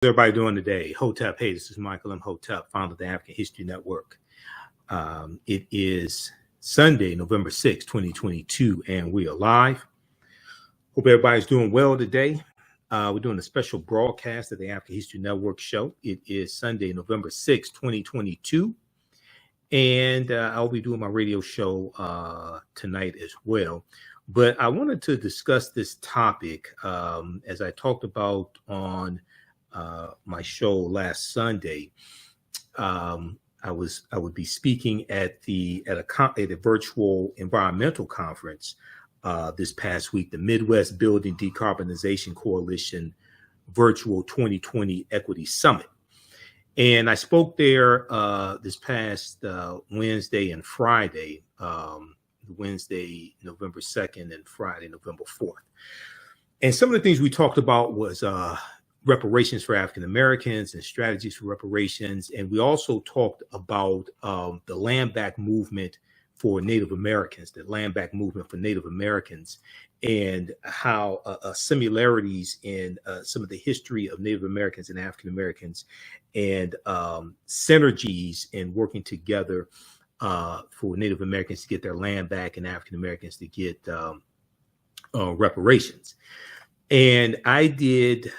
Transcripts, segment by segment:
Everybody doing today? Hotep. Hey, this is Michael Imhotep, founder of the African History Network. It is Sunday, November 6, 2022, and we are live. Hope everybody's doing well today. We're doing a special broadcast of the African History Network show. It is Sunday, November 6, 2022, and I'll be doing my radio show tonight as well. But I wanted to discuss this topic as I talked about on my show last Sunday. I would be speaking at a virtual environmental conference this past week, the Midwest Building Decarbonization Coalition Virtual 2020 Equity Summit. And I spoke there this past Wednesday and Friday, Wednesday, November 2nd, and Friday, November 4th. And some of the things we talked about was reparations for African Americans and strategies for reparations. And we also talked about the land back movement for Native Americans, the land back movement for Native Americans, and how similarities in some of the history of Native Americans and African Americans, and synergies in working together for Native Americans to get their land back and African Americans to get reparations. And I did.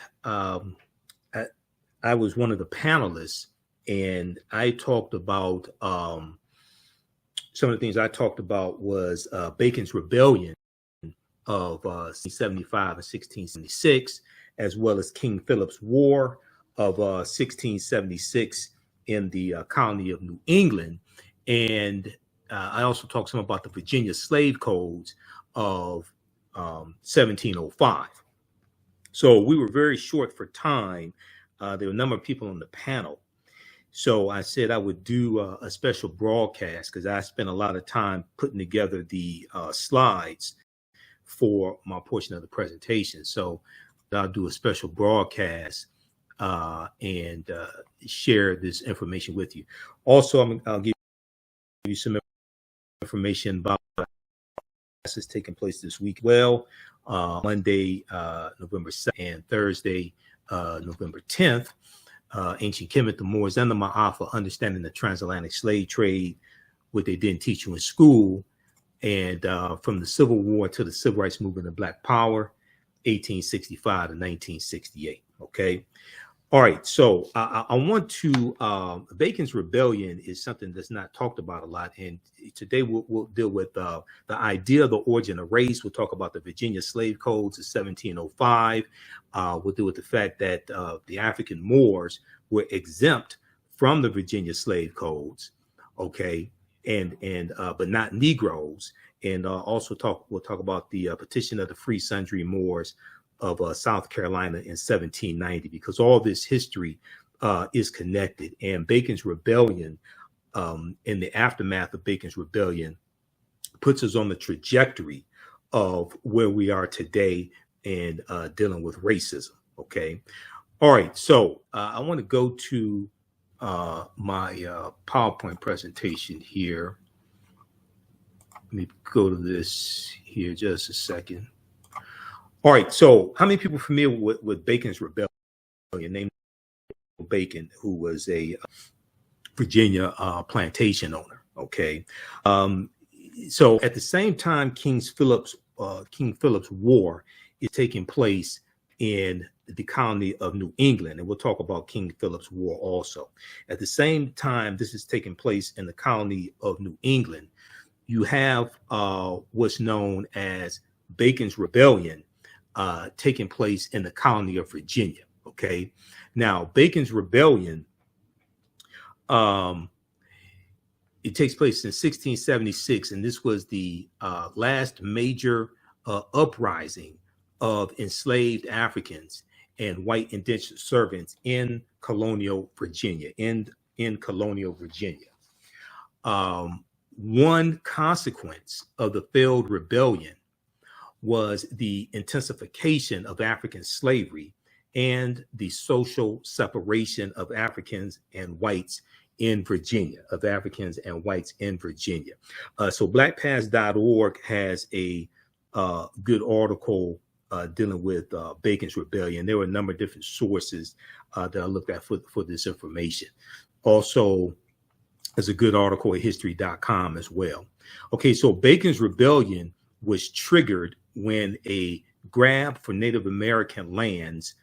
I was one of the panelists, and I talked about some of the things I talked about was Bacon's Rebellion of 1675 and 1676, as well as King Philip's War of 1676 in the colony of New England. And I also talked some about the Virginia slave codes of 1705. So we were very short for time. There were a number of people on the panel. So I said I would do a special broadcast because I spent a lot of time putting together the slides for my portion of the presentation. So I'll do a special broadcast and share this information with you. Also, I'll give you some information about classes taking place this week. Well, Monday, November 2nd, and Thursday, November 10th. Ancient Kemet, the Moors, and the Ma'afa, understanding the transatlantic slave trade, what they didn't teach you in school, and from the Civil War to the Civil Rights Movement of Black Power, 1865 to 1968. Okay. All right. So I want to, Bacon's Rebellion is something that's not talked about a lot. And today we'll deal with the idea of the origin of race. We'll talk about the Virginia slave codes of 1705. We'll deal with the fact that the African Moors were exempt from the Virginia slave codes. Okay. But not Negroes. And also we'll talk about the petition of the free sundry Moors of South Carolina in 1790, because all this history is connected. And Bacon's Rebellion, in the aftermath of Bacon's Rebellion, puts us on the trajectory of where we are today and dealing with racism. Okay. All right. So I want to go to my PowerPoint presentation here. Let me go to this here just a second. All right, so how many people are familiar with Bacon's Rebellion? Named Bacon, who was a Virginia plantation owner. Okay, so at the same time, King Philip's War is taking place in the colony of New England, and we'll talk about King Philip's War also. At the same time, this is taking place in the colony of New England. You have what's known as Bacon's Rebellion taking place in the colony of Virginia. Okay, now Bacon's Rebellion, it takes place in 1676, and this was the last major uprising of enslaved Africans and white indentured servants in colonial Virginia. In colonial Virginia, one consequence of the failed rebellion was the intensification of African slavery and the social separation of Africans and whites in Virginia, of Africans and whites in Virginia. So blackpast.org has a good article dealing with Bacon's Rebellion. There were a number of different sources that I looked at for this information. Also, there's a good article at history.com as well. Okay, so Bacon's Rebellion was triggered when a grab for Native American lands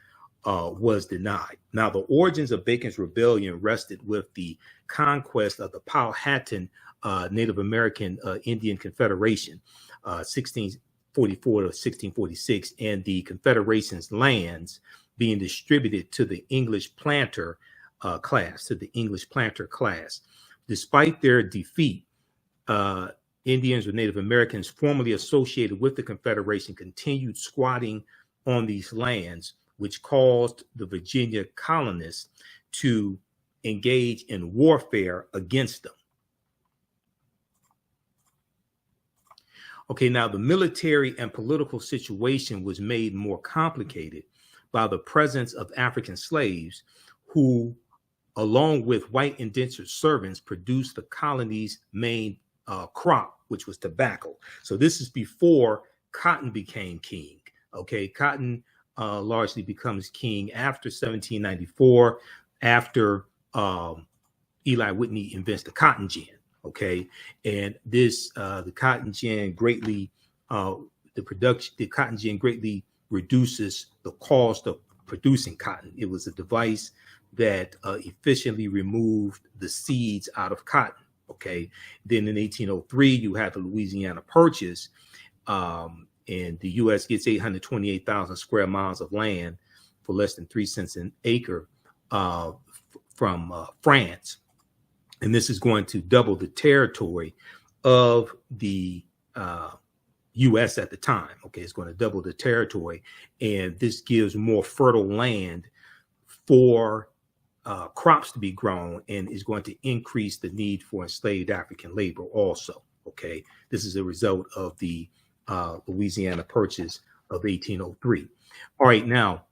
was denied. Now, the origins of Bacon's Rebellion rested with the conquest of the Powhatan Native American Indian Confederation, 1644 to 1646, and the Confederation's lands being distributed to the English planter class, Despite their defeat, Indians or Native Americans formerly associated with the Confederation continued squatting on these lands, which caused the Virginia colonists to engage in warfare against them. Okay, now the military and political situation was made more complicated by the presence of African slaves who, along with white indentured servants, produced the colony's main crop, which was tobacco. So this is before cotton became king. Okay, cotton largely becomes king after 1794, after Eli Whitney invents the cotton gin. Okay, and this the cotton gin greatly reduces the cost of producing cotton. It was a device that efficiently removed the seeds out of cotton. Okay, then in 1803 you had the Louisiana Purchase, and the U.S. gets 828,000 square miles of land for less than 3 cents an acre from France. And this is going to double the territory of the U.S. at the time. Okay, it's going to double the territory. And this gives more fertile land for crops to be grown, and is going to increase the need for enslaved African labor also. Okay, this is a result of the Louisiana Purchase of 1803. All right, now,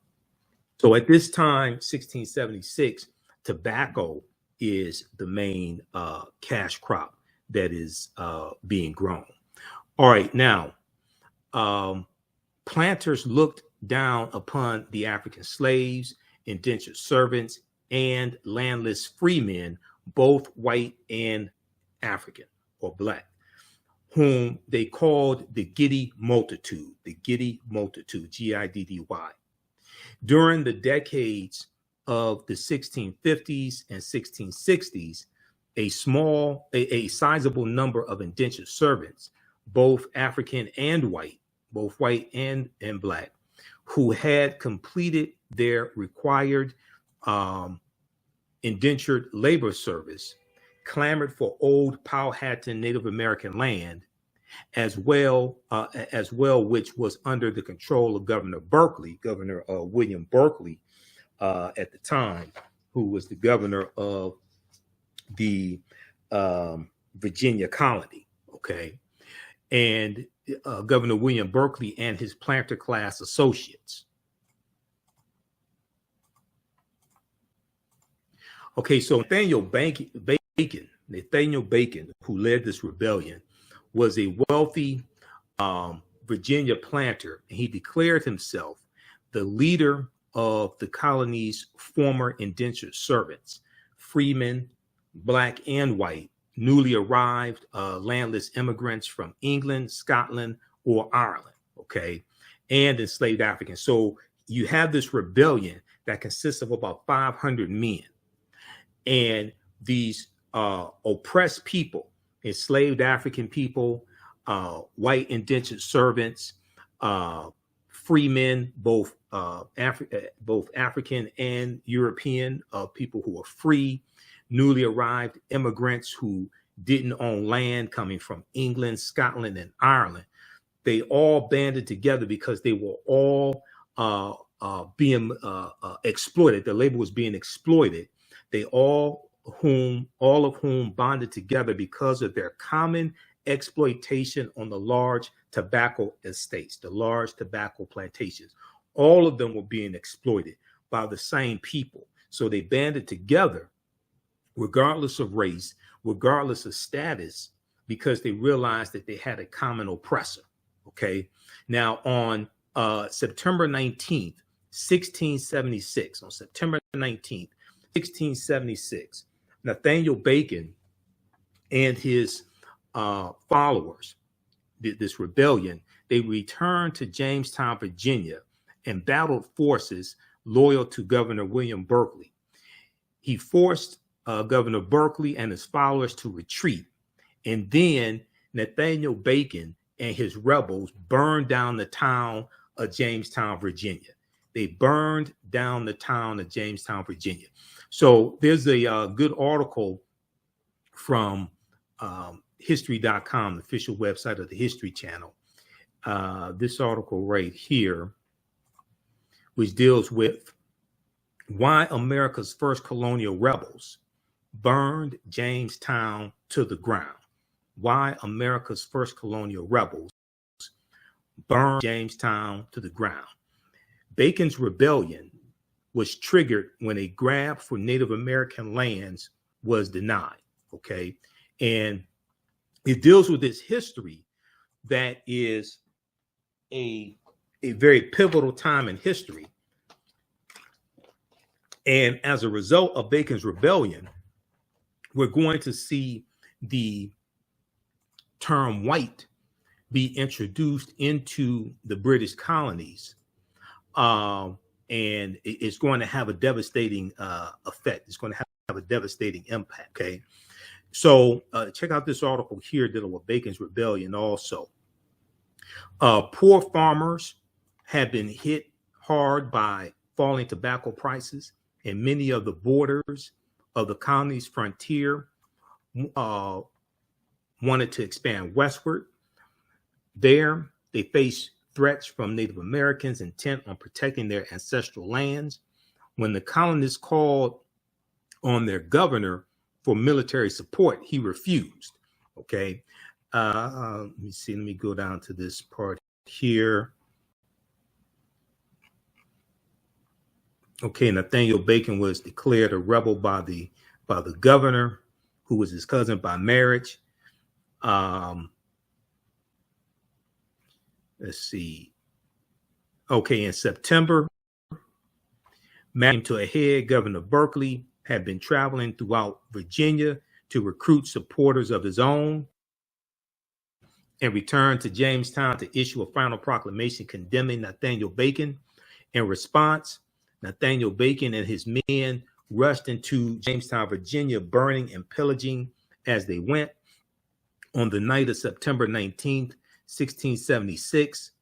so at this time, 1676, tobacco is the main cash crop that is being grown. All right, now, planters looked down upon the African slaves, indentured servants, and landless freemen, both white and African or black, whom they called the Giddy Multitude, Giddy, during the decades of the 1650s and 1660s. A sizable number of indentured servants, both African and white, and black, who had completed their required indentured labor service, clamored for old Powhatan Native American land, as well, which was under the control of Governor William Berkeley at the time, who was the governor of the Virginia colony. Okay, and Governor William Berkeley and his planter class associates. Okay, so Nathaniel Bacon, who led this rebellion, was a wealthy Virginia planter, and he declared himself the leader of the colony's former indentured servants, freemen, black and white, newly arrived landless immigrants from England, Scotland, or Ireland, okay, and enslaved Africans. So you have this rebellion that consists of about 500 men. And these oppressed people, enslaved African people, white indentured servants, freemen, both African and European, people who are free, newly arrived immigrants who didn't own land, coming from England, Scotland, and Ireland. They all banded together because they were all being exploited. Their labor was being exploited. All of whom bonded together because of their common exploitation on the large tobacco estates, the large tobacco plantations. All of them were being exploited by the same people. So they banded together, regardless of race, regardless of status, because they realized that they had a common oppressor. Okay. Now, on September 19th, 1676, on September 19th, 1676, Nathaniel Bacon and his followers, this rebellion, they returned to Jamestown, Virginia, and battled forces loyal to Governor William Berkeley. He forced Governor Berkeley and his followers to retreat. And then Nathaniel Bacon and his rebels burned down the town of Jamestown, Virginia. They burned down the town of Jamestown, Virginia. So there's a good article from history.com, the official website of the History Channel. This article right here, which deals with why America's first colonial rebels burned Jamestown to the ground. Why America's first colonial rebels burned Jamestown to the ground. Bacon's rebellion was triggered when a grab for Native American lands was denied. Okay. And it deals with this history that is a very pivotal time in history. And as a result of Bacon's rebellion, we're going to see the term white be introduced into the British colonies. And it's going to have a devastating effect. It's going to have a devastating impact. Okay. So check out this article here dealing with Bacon's rebellion also. Poor farmers have been hit hard by falling tobacco prices, and many of the borders of the colony's frontier wanted to expand westward. There, they faced threats from Native Americans intent on protecting their ancestral lands. When the colonists called on their governor for military support, he refused. Okay. Let me see. Let me go down to this part here. Okay. Nathaniel Bacon was declared a rebel by the governor, who was his cousin by marriage. Let's see. Okay. In September, came to a head. Governor Berkeley had been traveling throughout Virginia to recruit supporters of his own, and returned to Jamestown to issue a final proclamation condemning Nathaniel Bacon. In response, Nathaniel Bacon and his men rushed into Jamestown, Virginia, burning and pillaging as they went. On the night of September 19th, 1676,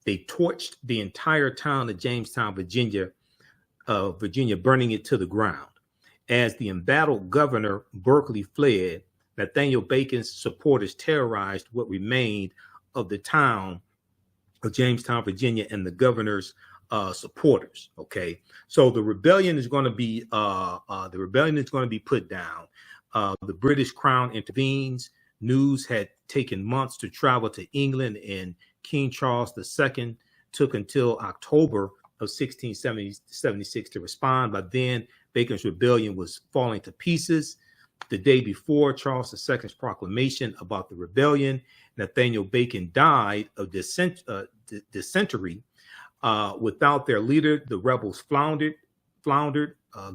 they torched the entire town of Jamestown, Virginia, burning it to the ground. As the embattled Governor Berkeley fled, Nathaniel Bacon's supporters terrorized what remained of the town of Jamestown, Virginia, and the governor's supporters. Okay, so the rebellion is going to be put down. The British Crown intervenes. News had taken months to travel to England, and King Charles II took until October of 1676 to respond. By then, Bacon's rebellion was falling to pieces. The day before Charles II's proclamation about the rebellion, Nathaniel Bacon died of dysentery. Without their leader, the rebels floundered.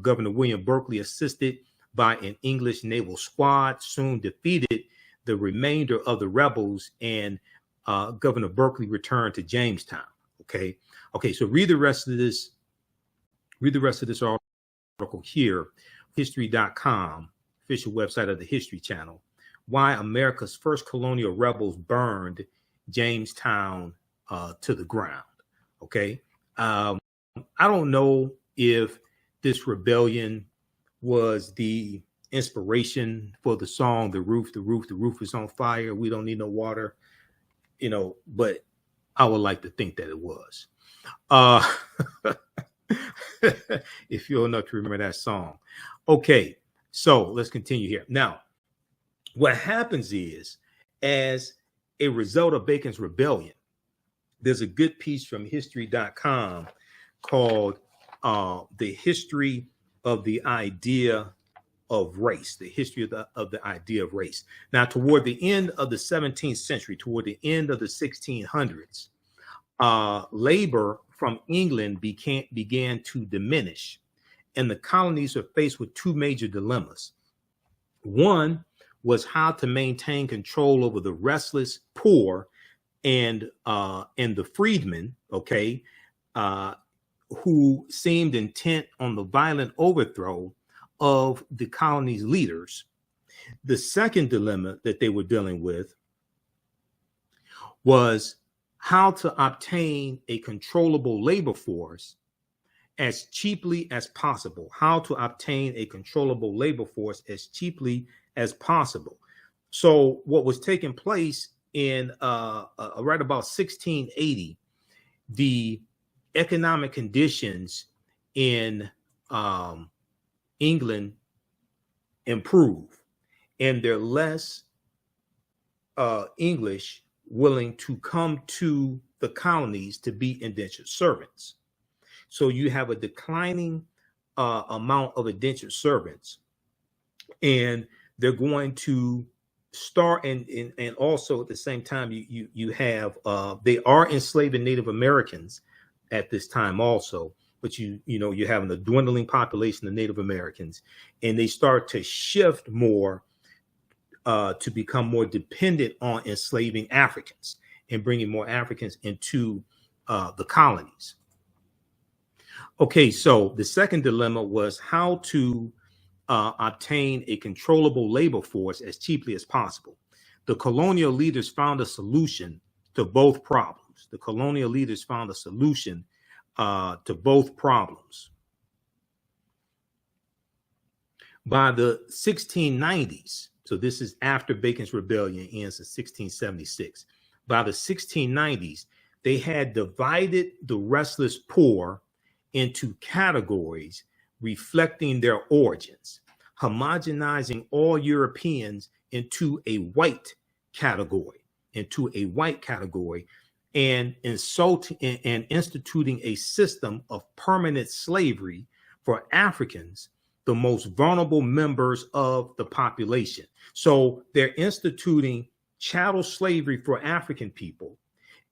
Governor William Berkeley, assisted by an English naval squad, soon defeated the remainder of the rebels, and Governor Berkeley returned to Jamestown. Okay. So read the rest of this. Read the rest of this article here, history.com, official website of the History Channel. Why America's first colonial rebels burned Jamestown to the ground. Okay. I don't know if this rebellion was the inspiration for the song, the roof is on fire. We don't need no water, but I would like to think that it was. If you're enough to remember that song. Okay, so let's continue here. Now, what happens is, as a result of Bacon's rebellion, there's a good piece from history.com called The History of the Idea of Race, the history of the idea of race. Now, toward the end of the 17th century, toward the end of the 1600s, labor from England began to diminish, and the colonies were faced with two major dilemmas. One was how to maintain control over the restless poor and the freedmen, okay, who seemed intent on the violent overthrow of the colony's leaders. The second dilemma that they were dealing with was how to obtain a controllable labor force as cheaply as possible. How to obtain a controllable labor force as cheaply as possible. So what was taking place in right about 1680, the economic conditions in England improve, and they're less English willing to come to the colonies to be indentured servants. So you have a declining amount of indentured servants, and they're going to start, and also at the same time you have they are enslaving Native Americans at this time also, but you're having a dwindling population of Native Americans, and they start to shift more to become more dependent on enslaving Africans and bringing more Africans into the colonies. Okay, so the second dilemma was how to obtain a controllable labor force as cheaply as possible. The colonial leaders found a solution to both problems. The colonial leaders found a solution to both problems. By the 1690s, so this is after Bacon's Rebellion ends in 1676. By the 1690s, they had divided the restless poor into categories reflecting their origins, homogenizing all Europeans into a white category, and instituting a system of permanent slavery for Africans, the most vulnerable members of the population. So they're instituting chattel slavery for African people,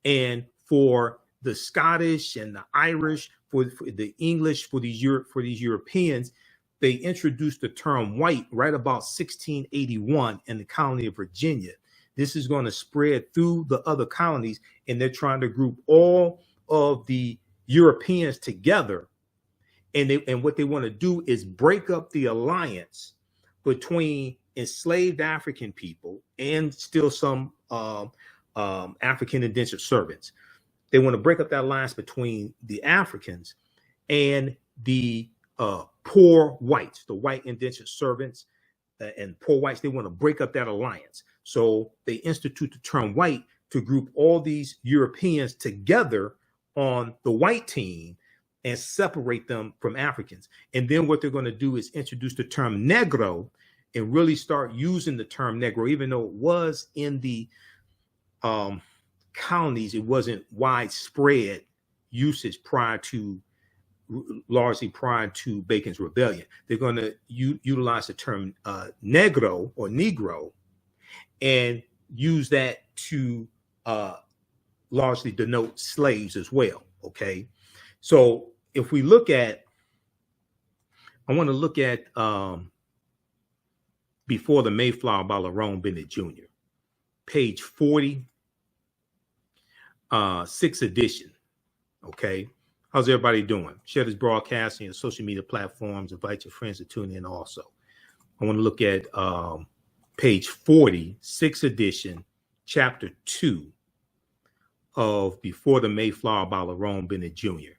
and for the Scottish and the Irish, for the English, for these Europeans, they introduced the term white right about 1681 in the colony of Virginia. This is going to spread through the other colonies, and they're trying to group all of the Europeans together. And what they want to do is break up the alliance between enslaved African people and still some African indentured servants. They want to break up that alliance between the Africans and the poor whites, the white indentured servants and poor whites. They want to break up that alliance. So they institute the term white to group all these Europeans together on the white team and separate them from Africans. And then what they're going to do is introduce the term Negro and really start using the term Negro, even though it was in the colonies, it wasn't widespread usage largely prior to Bacon's Rebellion. They're going to utilize the term Negro or Negro and use that to largely denote slaves as well. Okay, so if we look at, I want to look at Before the Mayflower by Roland Bennett Jr., page 40, 6th edition. Okay, how's everybody doing? Share this broadcast on your social media platforms. Invite your friends to tune in also. I want to look at page 40, 6th edition, chapter 2 of Before the Mayflower by Roland Bennett Jr.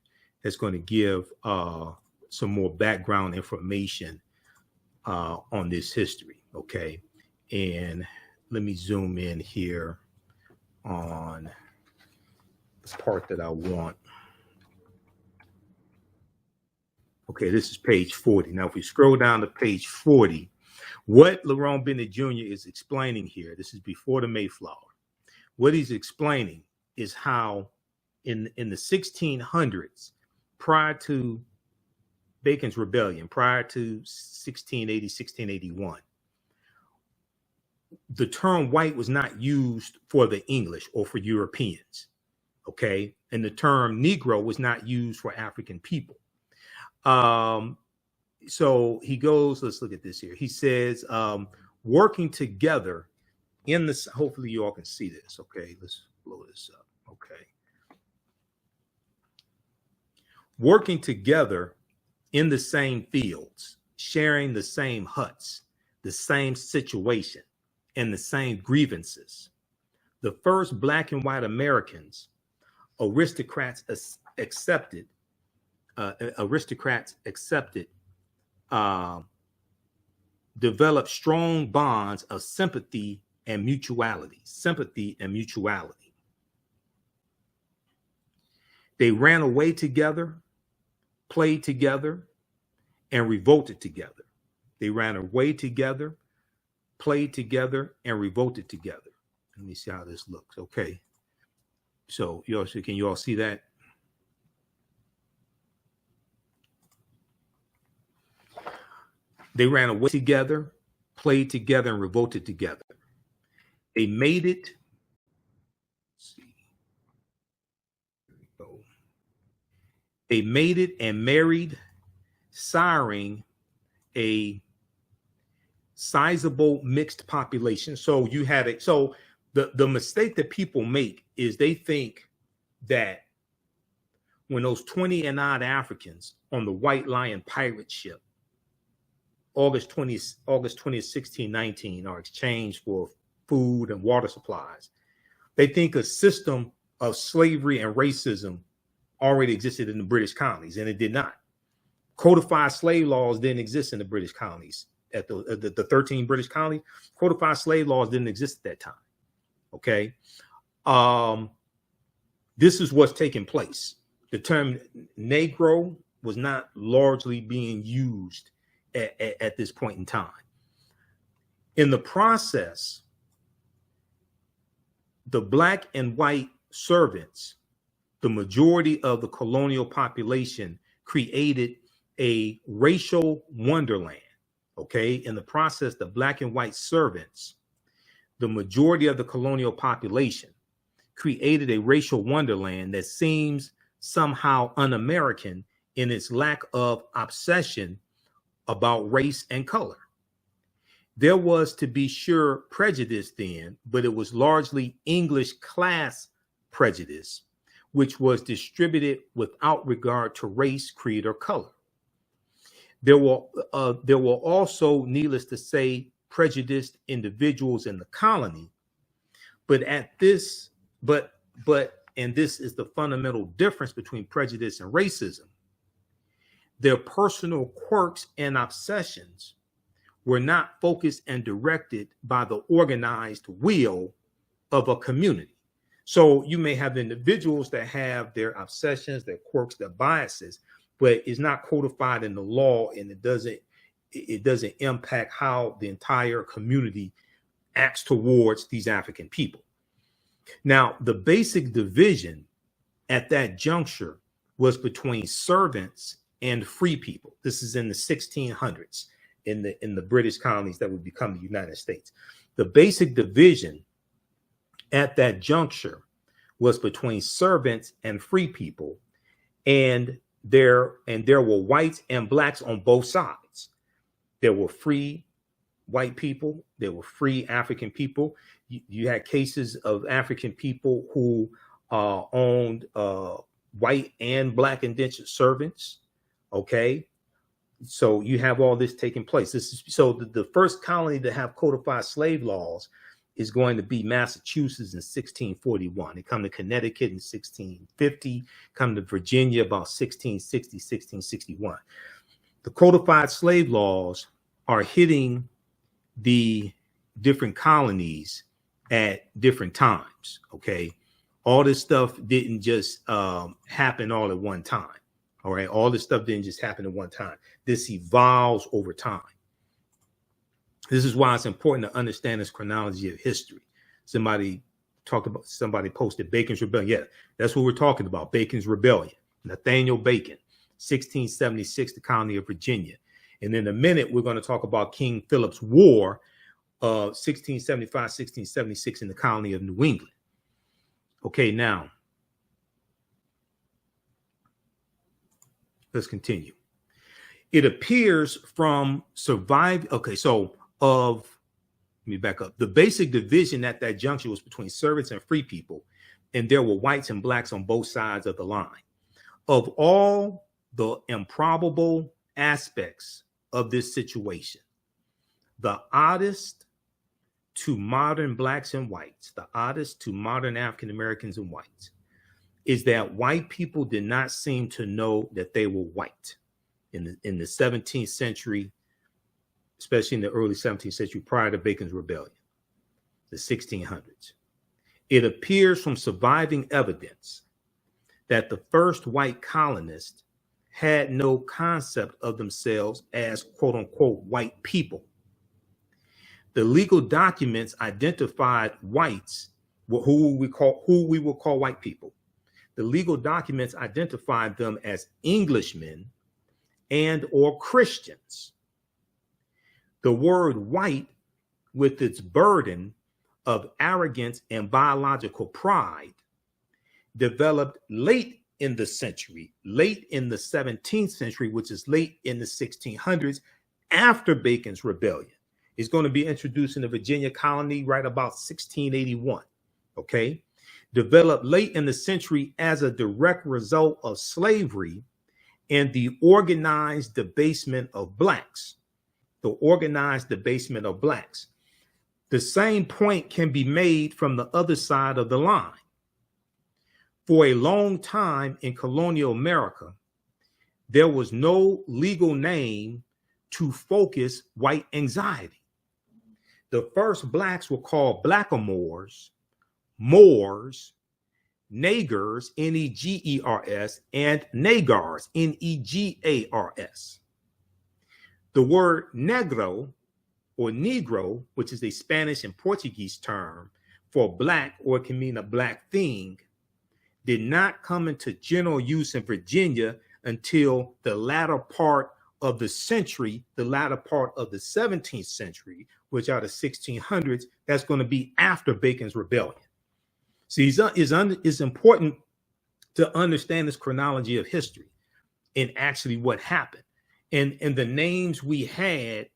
That's going to give some more background information on this history. Okay, and let me zoom in here on the part that I want. Okay, this is page 40. Now, if we scroll down to page 40, what Roland Bennett Jr. is explaining here, this is Before the Mayflower. What he's explaining is how in the 1600s, prior to Bacon's Rebellion, prior to 1680, 1681, the term white was not used for the English or for Europeans. Okay. And the term Negro was not used for African people. So he goes, let's look at this here. He says, working together in this, hopefully you all can see this. Okay, let's blow this up. Okay. Working together in the same fields, sharing the same huts, the same situation, and the same grievances. The first Black and white Americans, aristocrats accepted, developed strong bonds of sympathy and mutuality. They ran away together, played together, and revolted together. They ran away together, played together, and revolted together. Let me see how this looks. Okay. So can you all see that? They ran away together, played together, and revolted together. They made it. Let's see. There we go. They made it and married, siring a sizable mixed population. So you had it. So the mistake that people make is they think that when those 20 and odd Africans on the White Lion pirate ship, August 20th, 1619, are exchanged for food and water supplies, they think a system of slavery and racism already existed in the British colonies, and it did not. Codified slave laws didn't exist in the British colonies. At the 13 British colonies, codified slave laws didn't exist at that time. Okay. This is what's taking place. The term Negro was not largely being used at this point in time. In the process, the Black and white servants, the majority of the colonial population, created a racial wonderland. Okay. In the process, the Black and white servants, the majority of the colonial population, created a racial wonderland that seems somehow un-American in its lack of obsession about race and color. There was, to be sure, prejudice then, but it was largely English class prejudice, which was distributed without regard to race, creed, or color. There were also, needless to say, prejudiced individuals in the colony, and this is the fundamental difference between prejudice and racism. Their personal quirks and obsessions were not focused and directed by the organized will of a community. So you may have individuals that have their obsessions, their quirks, their biases, but it's not codified in the law, and it doesn't impact how the entire community acts towards these African people. Now, the basic division at that juncture was between servants and free people. This is in the 1600s in the British colonies that would become the United States. The basic division at that juncture was between servants and free people, and there were whites and blacks on both sides. There were free white people, there were free African people. You had cases of African people who owned white and black indentured servants. Okay, so you have all this taking place. The first colony to have codified slave laws is going to be Massachusetts in 1641. They come to Connecticut in 1650, come to Virginia about 1660, 1661. The codified slave laws are hitting the different colonies at different times. Okay, all this stuff didn't just happen all at one time. All right, all this stuff didn't just happen at one time. This evolves over time. This is why it's important to understand this chronology of history. Somebody posted Bacon's Rebellion. Yeah, that's what we're talking about. Bacon's Rebellion. Nathaniel Bacon, 1676, the colony of Virginia. And in a minute, we're going to talk about King Philip's War of 1675, 1676 in the colony of New England. Okay, now, Let's continue. It appears from survive. Okay, so let me back up. The basic division at that juncture was between servants and free people, and there were whites and blacks on both sides of the line. Of all the improbable aspects of this situation, the oddest to modern blacks and whites, the oddest to modern African Americans and whites, is that white people did not seem to know that they were white in the 17th century, especially in the early 17th century, prior to Bacon's Rebellion, the 1600s. It appears from surviving evidence that the first white colonists had no concept of themselves as quote unquote white people. The legal documents identified whites, who we will call white people. The legal documents identified them as Englishmen and or Christians. The word white, with its burden of arrogance and biological pride, developed late in the century, late in the 17th century, which is late in the 1600s, after Bacon's Rebellion. It's going to be introduced in the Virginia colony right about 1681, okay? Developed late in the century as a direct result of slavery and the organized debasement of blacks. The organized debasement of blacks. The same point can be made from the other side of the line. For a long time in colonial America, there was no legal name to focus white anxiety. The first blacks were called blackamoors, Moors, Negers, Negers, and Negars, Negars. The word negro or negro, which is a Spanish and Portuguese term for black, or it can mean a black thing, did not come into general use in Virginia until the latter part of the century, the latter part of the 17th century, which are the 1600s. That's going to be after Bacon's Rebellion. See, it's important to understand this chronology of history and actually what happened and the names we had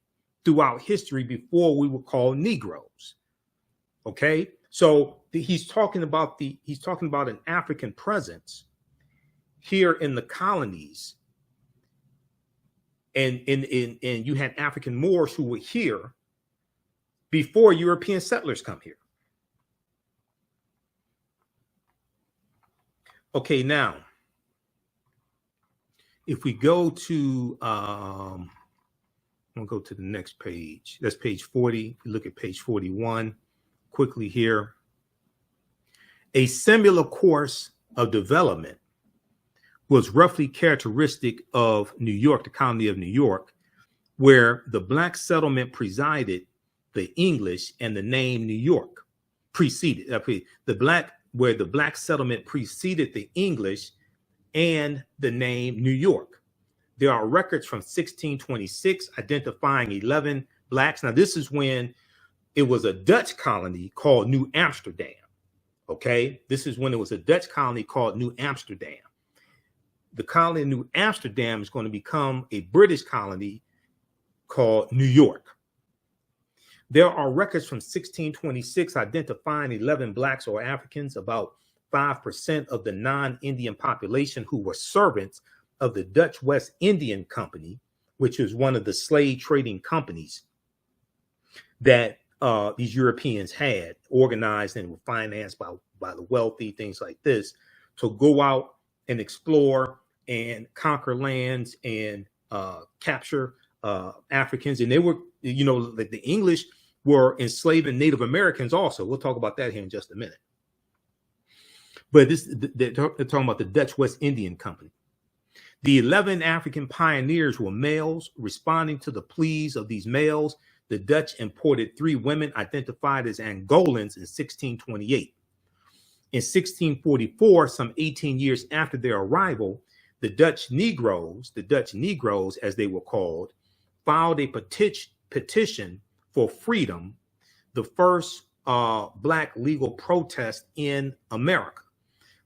throughout history before we were called Negroes. Okay, so he's talking about an African presence here in the colonies, and you had African Moors who were here before European settlers come here. Okay, now, if we go to, I'm gonna go to the next page. That's page 40. If you look at page 41, quickly here. A similar course of development was roughly characteristic of New York, the colony of New York, where the black settlement presided the English and the name New York preceded where the black settlement preceded the English and the name New York. There are records from 1626 identifying 11 blacks. Now, this is when it was a Dutch colony called New Amsterdam. Okay, this is when it was a Dutch colony called New Amsterdam. The colony of New Amsterdam is going to become a British colony called New York. There are records from 1626 identifying 11 blacks or Africans, about 5% of the non-Indian population, who were servants of the Dutch West Indian Company, which was one of the slave trading companies that these Europeans had organized and were financed by the wealthy, things like this, to go out and explore and conquer lands and capture Africans. And they were, like the English were enslaving Native Americans also. We'll talk about that here in just a minute. But they're talking about the Dutch West Indian Company. The 11 African pioneers were males. Responding to the pleas of these males, the Dutch imported 3 women identified as Angolans in 1628. In 1644, some 18 years after their arrival, the Dutch Negroes, as they were called, filed a petition for freedom, the first black legal protest in America.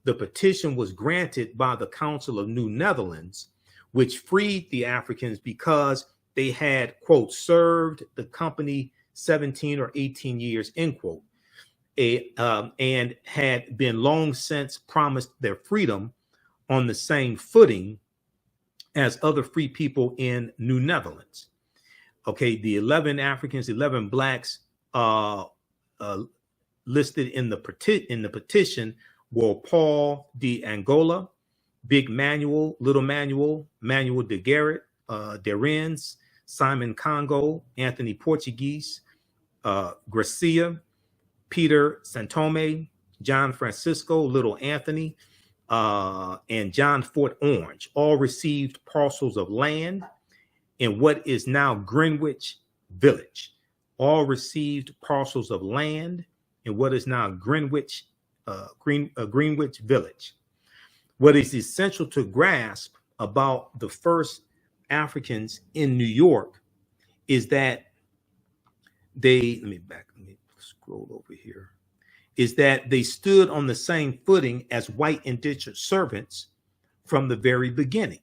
The petition was granted by the Council of New Netherlands, which freed the Africans because they had, quote, served the company 17 or 18 years, end quote, and had been long since promised their freedom on the same footing as other free people in New Netherlands. Okay, the 11 Africans, 11 blacks listed in the petition were Paul de Angola, Big Manuel, Little Manuel, Manuel de Garrett, Derens, Simon Congo, Anthony Portuguese, Gracia, Peter Santome, John Francisco, Little Anthony, and John Fort Orange, all received parcels of land in what is now Greenwich Village. All received parcels of land in what is now Greenwich Village. What is essential to grasp about the first Africans in New York is that let me scroll over here, is that they stood on the same footing as white indentured servants from the very beginning.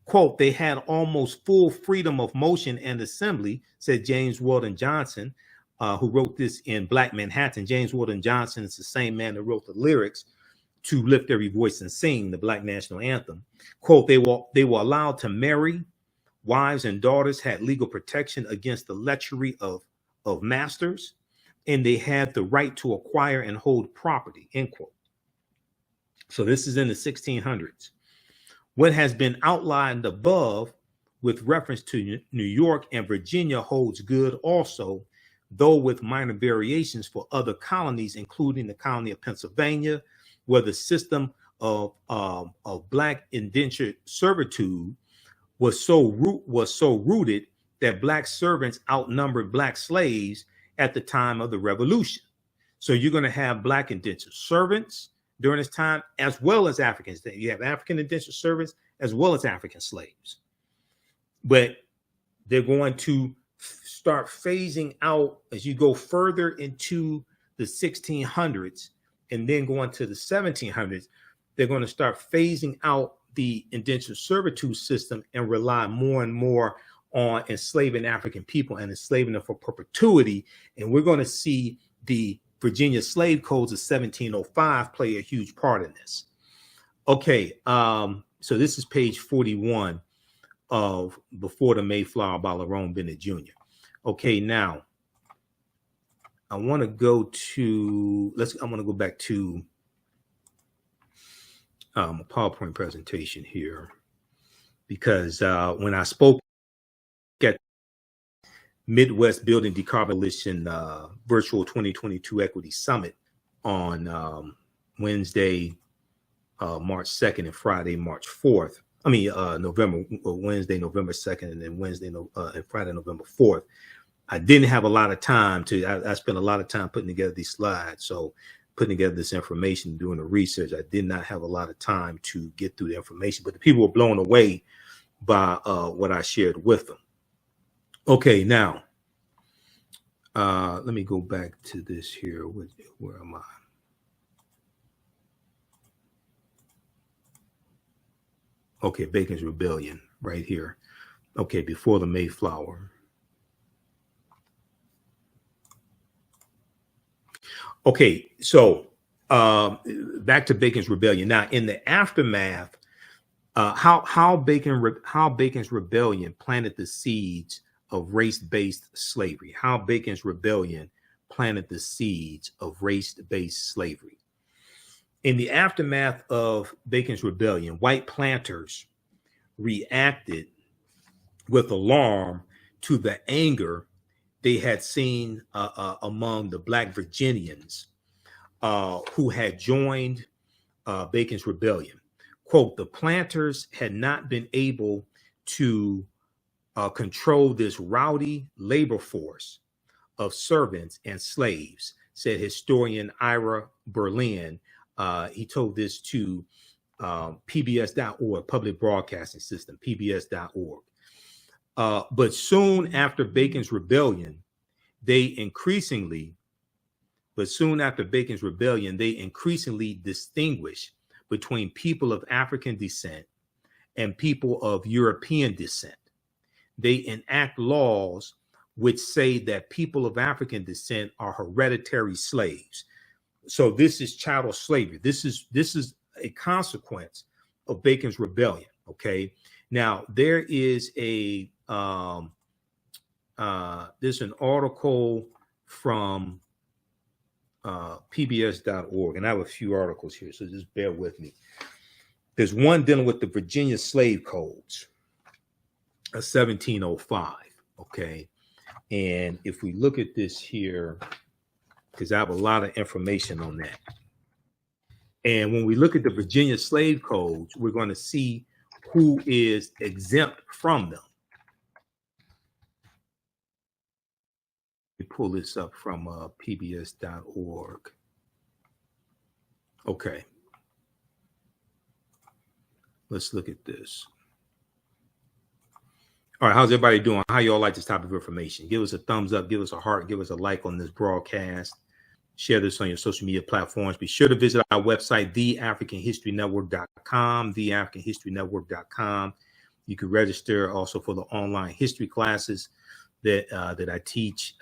Quote, they had almost full freedom of motion and assembly, said James Weldon Johnson, who wrote this in Black Manhattan. James Weldon Johnson is the same man that wrote the lyrics to Lift Every Voice and Sing, the Black National Anthem. Quote, they were allowed to marry. Wives and daughters had legal protection against the lechery of masters, and they had the right to acquire and hold property, end quote. So this is in the 1600s. What has been outlined above with reference to New York and Virginia holds good also, though with minor variations for other colonies, including the colony of Pennsylvania, where the system of black indentured servitude was so rooted that black servants outnumbered black slaves at the time of the Revolution. So you're going to have black indentured servants during this time, as well as Africans. You have African indentured servants as well as African slaves. But they're going to start phasing out as you go further into the 1600s and then go into the 1700s. They're going to start phasing out the indentured servitude system and rely more and more on enslaving African people and enslaving them for perpetuity. And we're going to see the Virginia slave codes of 1705 play a huge part in this. Okay, so this is page 41 of Before the Mayflower by Lerone Bennett Jr. Okay, now I want to go to, I'm going to go back to a PowerPoint presentation here, because when I spoke at Midwest Building Decarbonization Virtual 2022 Equity Summit on Wednesday, March 2nd and Friday, March 4th. Wednesday, November 2nd, and then and Friday, November 4th. I didn't have a lot of time I spent a lot of time putting together these slides. So putting together this information, doing the research, I did not have a lot of time to get through the information, but the people were blown away by what I shared with them. Okay, now, let me go back to this here. Where am I? Okay, Bacon's Rebellion right here. Okay, before the Mayflower. Okay, so back to Bacon's Rebellion. Now, in the aftermath, how Bacon's Rebellion planted the seeds of race-based slavery. How Bacon's Rebellion planted the seeds of race-based slavery. In the aftermath of Bacon's Rebellion, white planters reacted with alarm to the anger they had seen among the Black Virginians who had joined Bacon's Rebellion. Quote, the planters had not been able to control this rowdy labor force of servants and slaves, said historian Ira Berlin. He told this to PBS.org, Public Broadcasting System, PBS.org. But soon after Bacon's Rebellion, they increasingly distinguished between people of African descent and people of European descent. They enact laws which say that people of African descent are hereditary slaves. So this is chattel slavery. This is a consequence of Bacon's rebellion. Okay. Now there is there's an article from PBS.org, and I have a few articles here, so just bear with me. There's one dealing with the Virginia slave codes of 1705. Okay. And if we look at this here, because I have a lot of information on that. And when we look at the Virginia slave codes, we're going to see who is exempt from them. Let me pull this up from pbs.org. Okay. Let's look at this. All right, how's everybody doing? How y'all like this type of information? Give us a thumbs up, give us a heart, give us a like on this broadcast. Share this on your social media platforms. Be sure to visit our website, theafricanhistorynetwork.com, theafricanhistorynetwork.com. You can register also for the online history classes that I teach.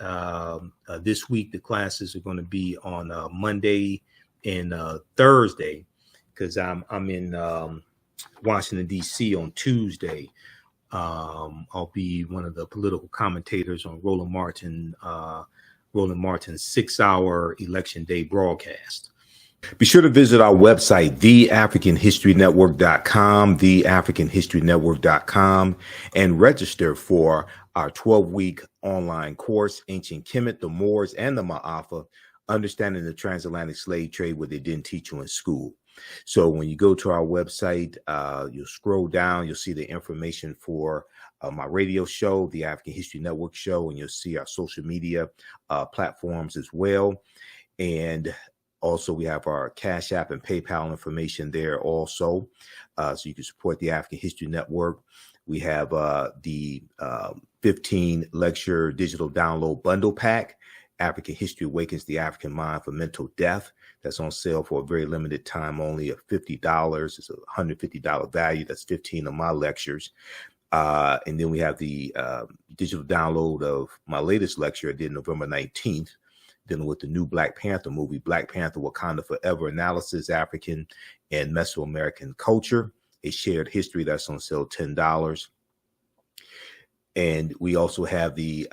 This week, the classes are going to be on Monday and Thursday, because I'm in Washington, D.C. on Tuesday. I'll be one of the political commentators on Roland Martin's 6-hour election day broadcast. Be sure to visit our website, theafricanhistorynetwork.com, theafricanhistorynetwork.com, and register for our 12-week online course, Ancient Kemet, the Moors, and the Ma'afa, Understanding the Transatlantic Slave Trade, what they didn't teach you in school. So when you go to our website, you'll scroll down, you'll see the information for my radio show, the African History Network show, and you'll see our social media platforms as well. And also we have our Cash App and PayPal information there also. So you can support the African History Network. We have the 15 lecture digital download bundle pack, African History Awakens the African Mind for Mental Death. That's on sale for a very limited time, only at $50. It's a $150 value. That's 15 of my lectures. And then we have the digital download of my latest lecture I did November 19th, dealing with the new Black Panther movie, Black Panther Wakanda Forever, Analysis, African and Mesoamerican Culture, a Shared History. That's on sale, $10. And we also have the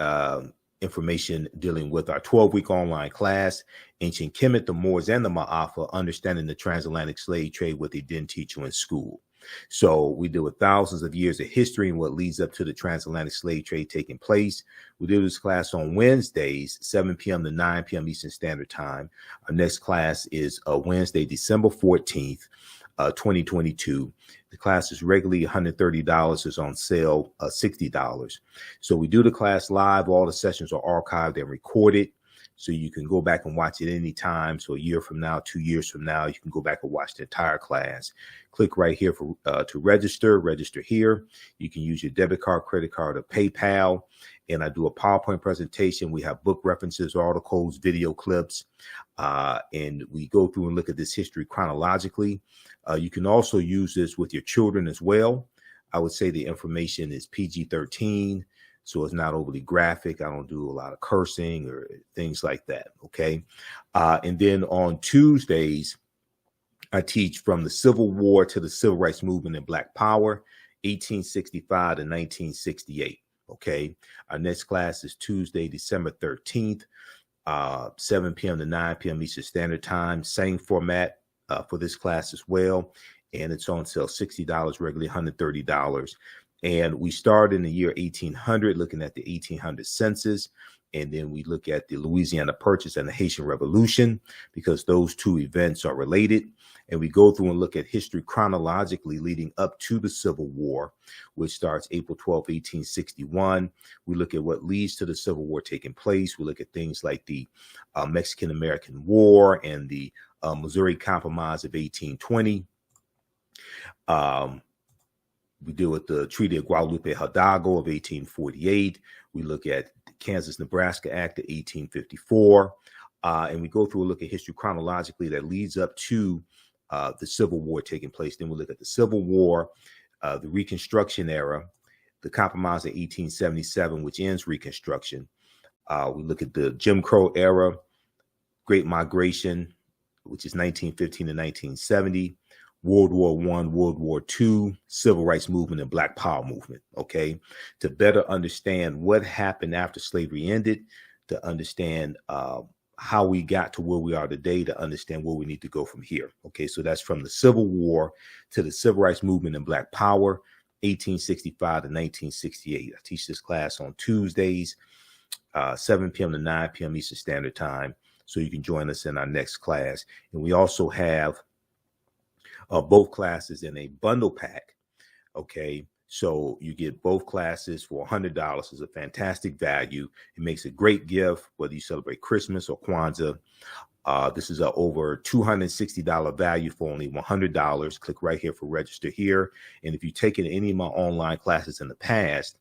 information dealing with our 12-week online class, Ancient Kemet, the Moors, and the Ma'afa, Understanding the Transatlantic Slave Trade, what they didn't teach you in school. So we deal with thousands of years of history and what leads up to the transatlantic slave trade taking place. We do this class on Wednesdays, 7 p.m. to 9 p.m. Eastern Standard Time. Our next class is Wednesday, December 14th, 2022. The class is regularly $130, is on sale $60. So we do the class live. All the sessions are archived and recorded, so you can go back and watch it anytime. So a year from now, 2 years from now, you can go back and watch the entire class. Click right here for to register. Register here. You can use your debit card, credit card, or PayPal. And I do a PowerPoint presentation. We have book references, articles, video clips, and we go through and look at this history chronologically. You can also use this with your children as well. I would say the information is PG-13, so it's not overly graphic. I don't do a lot of cursing or things like that, okay? And then on Tuesdays, I teach from the Civil War to the Civil Rights Movement and Black Power, 1865 to 1968, okay? Our next class is Tuesday, December 13th, 7 p.m. to 9 p.m. Eastern Standard Time. Same format for this class as well. And it's on sale $60, regularly $130. And we start in the year 1800, looking at the 1800 census. And then we look at the Louisiana Purchase and the Haitian Revolution, because those two events are related. And we go through and look at history chronologically leading up to the Civil War, which starts April 12, 1861. We look at what leads to the Civil War taking place. We look at things like the Mexican-American War and the Missouri Compromise of 1820. We deal with the Treaty of Guadalupe Hidalgo of 1848. We look at the Kansas-Nebraska Act of 1854. And we go through a look at history chronologically that leads up to the Civil War taking place. Then we look at the Civil War, the Reconstruction era, the Compromise of 1877, which ends Reconstruction. We look at the Jim Crow era, Great Migration, which is 1915 to 1970, World War I, World War II, Civil Rights Movement, and Black Power Movement, okay? To better understand what happened after slavery ended, to understand how we got to where we are today, to understand where we need to go from here, okay? So that's from the Civil War to the Civil Rights Movement and Black Power, 1865 to 1968. I teach this class on Tuesdays, 7 p.m. to 9 p.m. Eastern Standard Time. So you can join us in our next class. And we also have both classes in a bundle pack. Okay. So you get both classes for $100. It's a fantastic value. It makes a great gift, whether you celebrate Christmas or Kwanzaa. This is a over $260 value for only $100. Click right here for register here. And if you've taken any of my online classes in the past,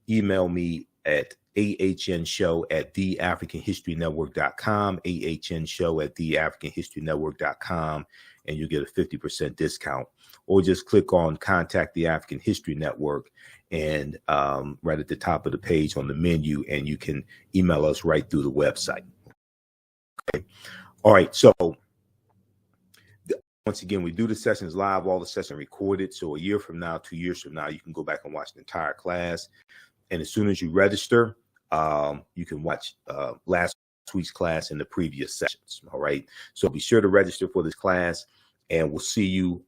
email me at ahnshow@theafricanhistorynetwork.com, ahnshow@theafricanhistorynetwork.com, and you get a 50% discount. Or just click on Contact the African History Network, and right at the top of the page on the menu, and you can email us right through the website. Okay. All right. So once again, we do the sessions live, all the sessions recorded. So a year from now, 2 years from now, you can go back and watch the entire class. And as soon as you register, you can watch last week's class and the previous sessions. All right. So be sure to register for this class, and we'll see you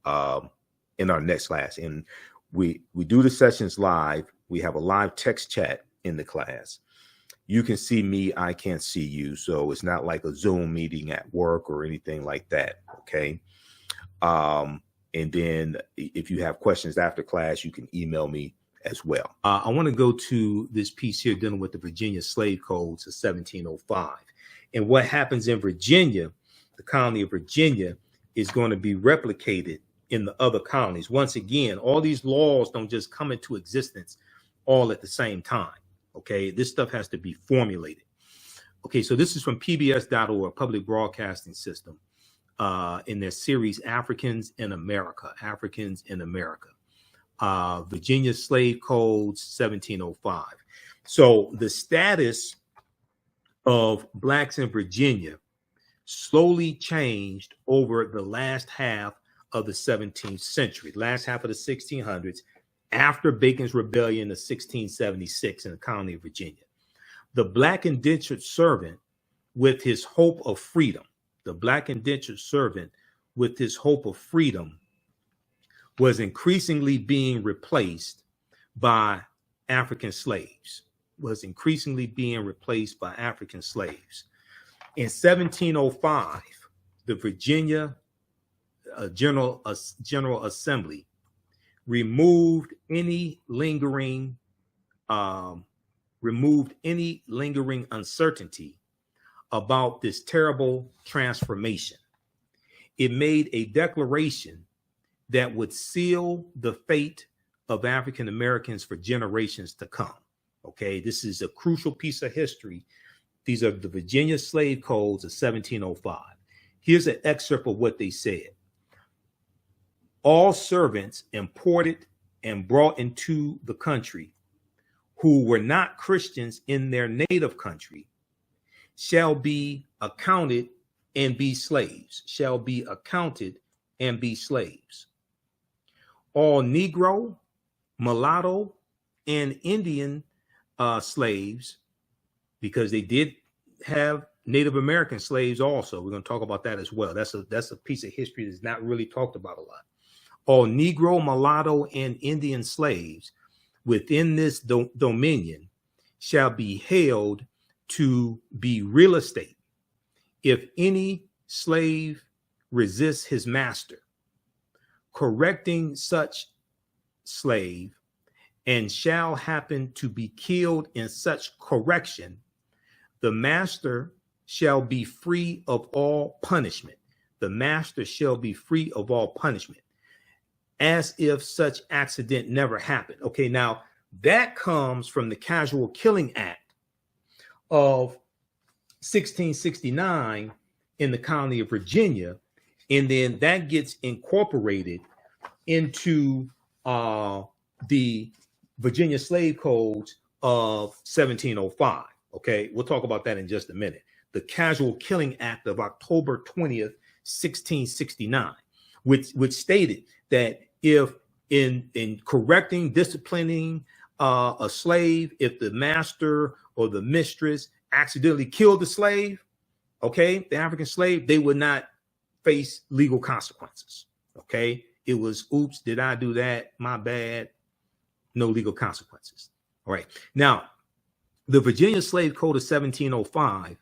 in our next class. And we do the sessions live. We have a live text chat in the class. You can see me, I can't see you. So it's not like a Zoom meeting at work or anything like that. Okay. And then if you have questions after class, you can email me as well. I want to go to this piece here dealing with the Virginia slave codes of 1705. And what happens in Virginia, the colony of Virginia, is going to be replicated in the other colonies. Once again, all these laws don't just come into existence all at the same time. Okay, this stuff has to be formulated. Okay, so this is from PBS.org, Public Broadcasting System, in their series Africans in America, Africans in America. Virginia Slave Codes 1705. So the status of blacks in Virginia slowly changed over the last half of the 17th century, last half of the 1600s, after Bacon's Rebellion of 1676 in the colony of Virginia. The black indentured servant with his hope of freedom, the black indentured servant with his hope of freedom was increasingly being replaced by African slaves, In 1705, the Virginia General Assembly removed any lingering uncertainty about this terrible transformation. It made a declaration that would seal the fate of African Americans for generations to come. Okay, this is a crucial piece of history. These are the Virginia Slave Codes of 1705. Here's an excerpt of what they said. All servants imported and brought into the country who were not Christians in their native country shall be accounted and be slaves, All Negro, mulatto, and Indian slaves, because they did have Native American slaves also. We're going to talk about that as well. That's a piece of history that's not really talked about a lot. All Negro, mulatto, and Indian slaves within this dominion shall be held to be real estate. If any slave resists his master, correcting such slave, and shall happen to be killed in such correction, the master shall be free of all punishment. As if such accident never happened. Okay, now that comes from the Casual Killing Act of 1669 in the colony of Virginia, and then that gets incorporated into the Virginia slave codes of 1705. Okay, we'll talk about that in just a minute. The Casual Killing Act of October 20th, 1669, which stated that if in correcting, disciplining a slave, if the master or the mistress accidentally killed the slave, okay, the African slave, they would not face legal consequences. Okay, it was, oops, did I do that? My bad. No legal consequences. All right. Now, the Virginia Slave Code of 1705,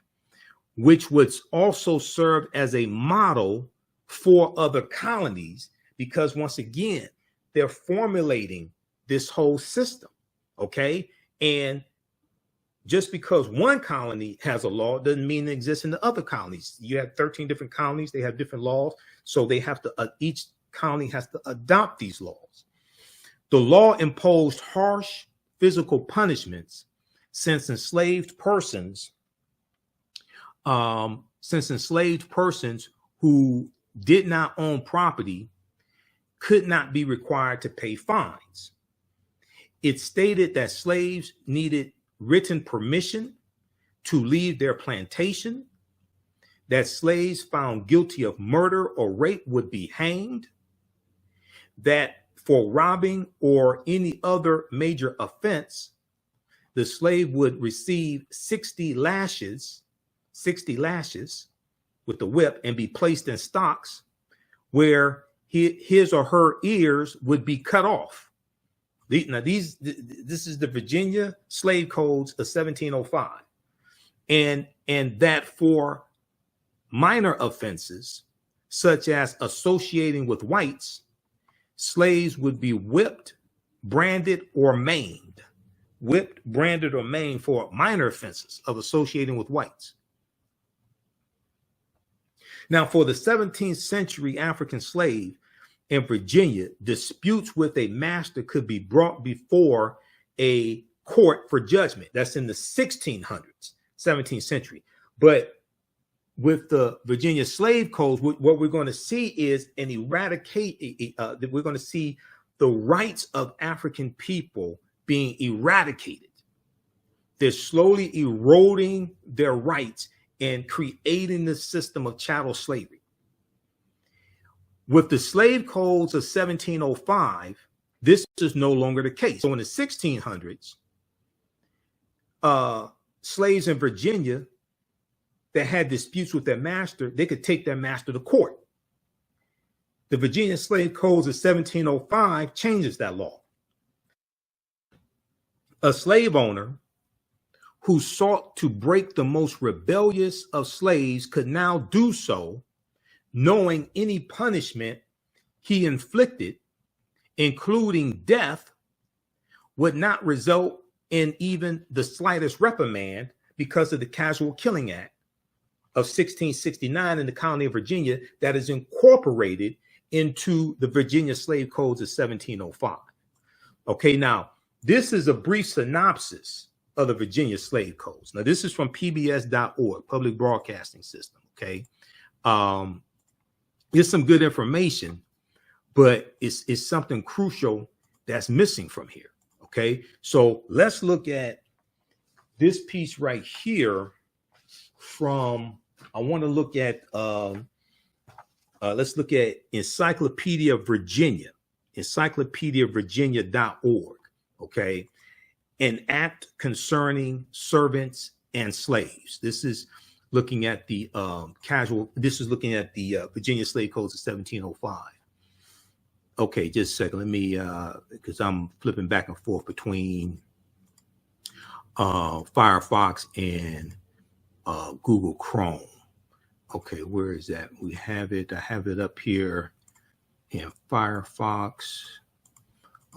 which would also serve as a model for other colonies, because once again, they're formulating this whole system. Okay. And just because one colony has a law doesn't mean it exists in the other colonies. You have 13 different colonies. They have different laws. So they have to, each colony has to adopt these laws. The law imposed harsh physical punishments since enslaved persons who did not own property could not be required to pay fines. It stated that slaves needed written permission to leave their plantation, that slaves found guilty of murder or rape would be hanged, that for robbing or any other major offense, the slave would receive 60 lashes with the whip and be placed in stocks where his or her ears would be cut off. This is the Virginia slave codes of 1705. And that for minor offenses, such as associating with whites, slaves would be whipped, branded, or maimed. Whipped, branded, or maimed for minor offenses of associating with whites. Now, for the 17th century African slave in Virginia, disputes with a master could be brought before a court for judgment. That's in the 1600s, 17th century. But with the Virginia slave codes, what we're going to see is we're going to see the rights of African people being eradicated. They're slowly eroding their rights and creating the system of chattel slavery. With the slave codes of 1705, this is no longer the case. So in the 1600s, slaves in Virginia that had disputes with their master, they could take their master to court. The Virginia slave codes of 1705 changes that law. A slave owner who sought to break the most rebellious of slaves could now do so, knowing any punishment he inflicted, including death, would not result in even the slightest reprimand because of the Casual Killing Act of 1669 in the colony of Virginia that is incorporated into the Virginia slave codes of 1705. Okay, now this is a brief synopsis of the Virginia slave codes. Now this is from pbs.org, Public Broadcasting System. Okay, it's some good information, but it's something crucial that's missing from here. Okay, so let's look at this piece right here from, I want to look at, let's look at Encyclopedia Virginia, encyclopediavirginia.org. Okay, an act concerning servants and slaves. This is looking at the Virginia slave codes of 1705. Okay, just a second. Let me, because I'm flipping back and forth between Firefox and Google Chrome. Okay, where is that? We have it. I have it up here in Firefox.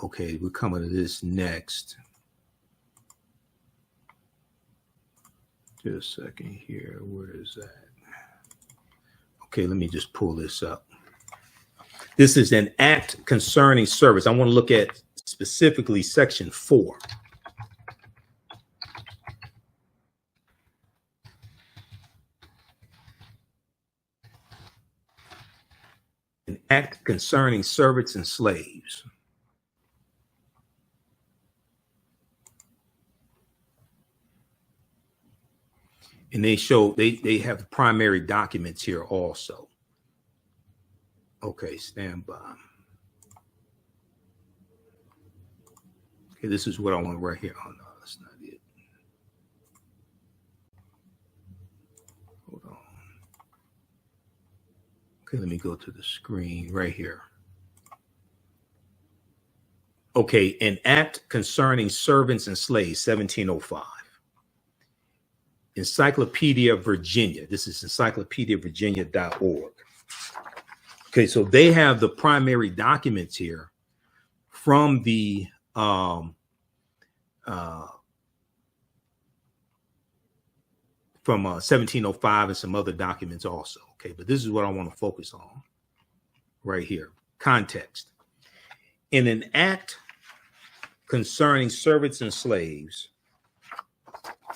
Okay, we're coming to this next. Just a second here. Where is that? Okay, let me just pull this up. This is an act concerning service. I want to look at specifically section 4. An act concerning servants and slaves. And they show they have the primary documents here also. Okay, stand by. Okay, this is what I want right here. Oh no, that's not it. Hold on. Okay, let me go to the screen right here. Okay, an act concerning servants and slaves, 1705. Encyclopedia Virginia. This is encyclopediavirginia.org. Okay, so they have the primary documents here from the from 1705 and some other documents also. Okay, but this is what I want to focus on right here. Context. In an act concerning servants and slaves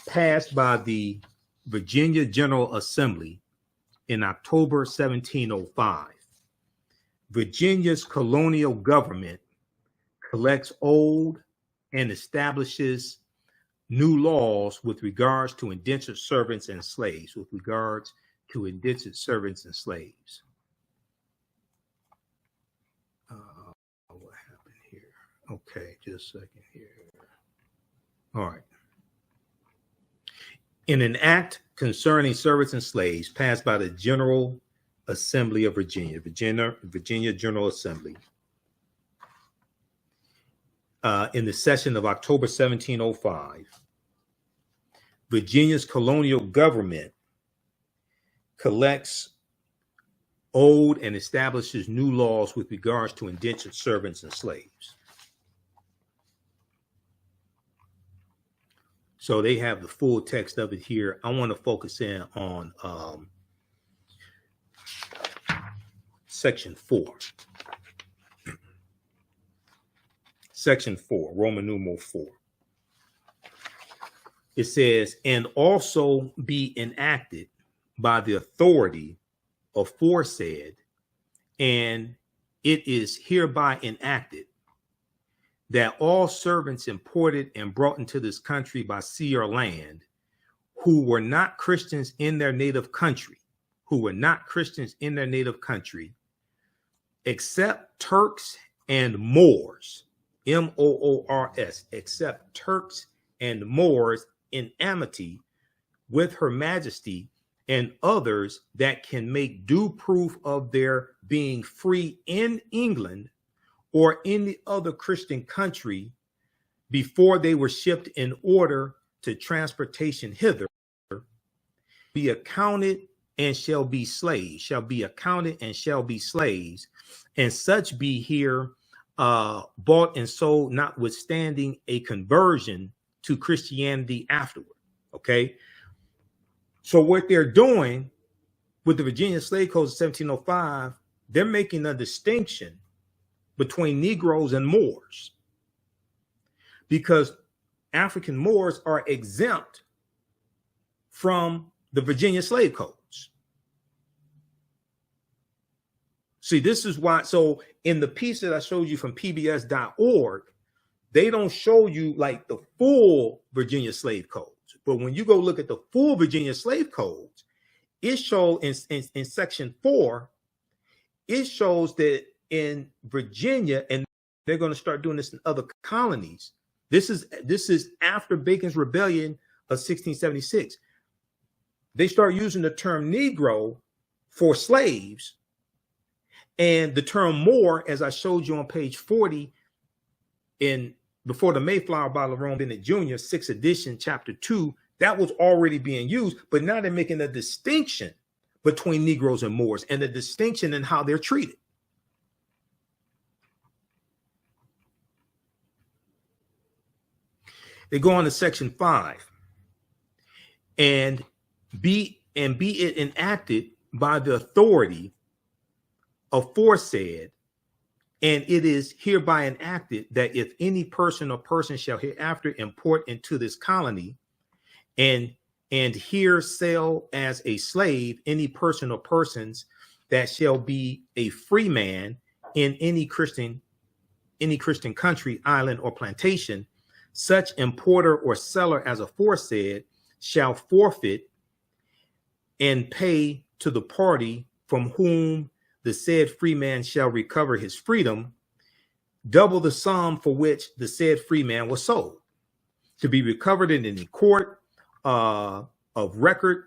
passed by the Virginia General Assembly in October 1705, Virginia's colonial government collects old and establishes new laws with regards to indentured servants and slaves, What happened here? Okay, just a second here. All right. In an act concerning servants and slaves passed by the General Assembly of Virginia General Assembly, in the session of October 1705, Virginia's colonial government collects old and establishes new laws with regards to indentured servants and slaves. So they have the full text of it here. I want to focus in on Section 4. Section 4, Roman numeral 4. It says, and also be enacted by the authority aforesaid, and it is hereby enacted that all servants imported and brought into this country by sea or land who were not Christians in their native country, except Turks and Moors, Moors, except Turks and Moors in amity with Her Majesty and others that can make due proof of their being free in England or any other Christian country before they were shipped in order to transportation hither, be accounted and shall be slaves, and such be here bought and sold, notwithstanding a conversion to Christianity afterward. Okay. So what they're doing with the Virginia Slave Code of 1705, they're making a distinction between Negroes and Moors, because African Moors are exempt from the Virginia slave codes. See, this is why. So in the piece that I showed you from pbs.org, they don't show you like the full Virginia slave codes. But when you go look at the full Virginia slave codes, it shows in section 4, it shows that in Virginia, and they're going to start doing this in other colonies. This is after Bacon's Rebellion of 1676. They start using the term Negro for slaves, and the term Moor, as I showed you on page 40 in Before the Mayflower by Lerone Bennett Jr., 6th edition, chapter 2, that was already being used, but now they're making a distinction between Negroes and Moors, and a distinction in how they're treated. They go on to section 5, and be it enacted by the authority aforesaid, and it is hereby enacted that if any person or person shall hereafter import into this colony and here sell as a slave any person or persons that shall be a free man in any Christian country, island, or plantation, such importer or seller as aforesaid shall forfeit and pay to the party from whom the said freeman shall recover his freedom, double the sum for which the said freeman was sold, to be recovered in any court of record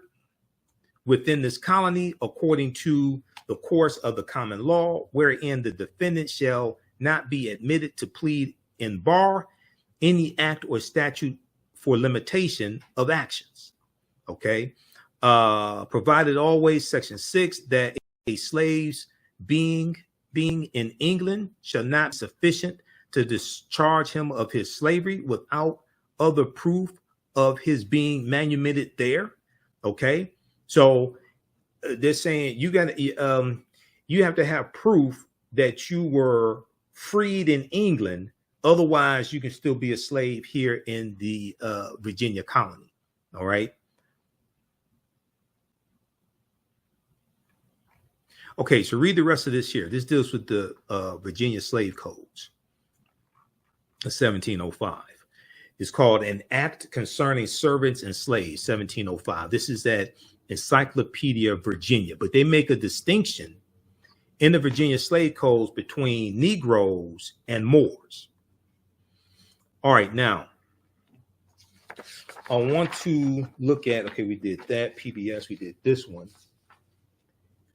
within this colony, according to the course of the common law, wherein the defendant shall not be admitted to plead in bar any act or statute for limitation of actions. Okay. Provided always, Section 6, that a slave's being in England shall not be sufficient to discharge him of his slavery without other proof of his being manumitted there. Okay. So they're saying you have to have proof that you were freed in England. Otherwise, you can still be a slave here in the Virginia colony. All right. Okay, so read the rest of this here. This deals with the Virginia slave codes of 1705. It's called An Act Concerning Servants and Slaves, 1705. This is at Encyclopedia Virginia, but they make a distinction in the Virginia slave codes between Negroes and Moors. All right, now I want to look at, okay, we did that, PBS, we did this one.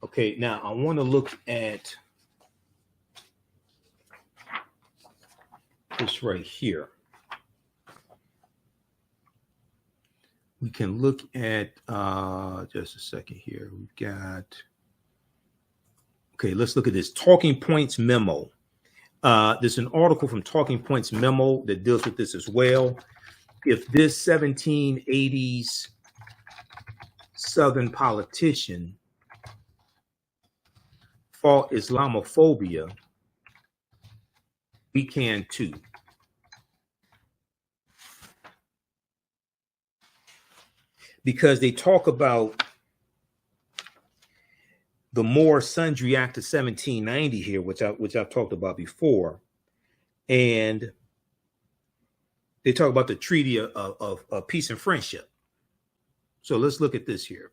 Okay, now I want to look at this right here. We can look at, just a second here. We've got, okay, let's look at this Talking Points memo. There's an article from Talking Points memo that deals with this as well. If this 1780s Southern politician fought Islamophobia, we can too. Because they talk about the Moore Sundry Act of 1790 here, which I've talked about before, and they talk about the Treaty of Peace and Friendship. So let's look at this here.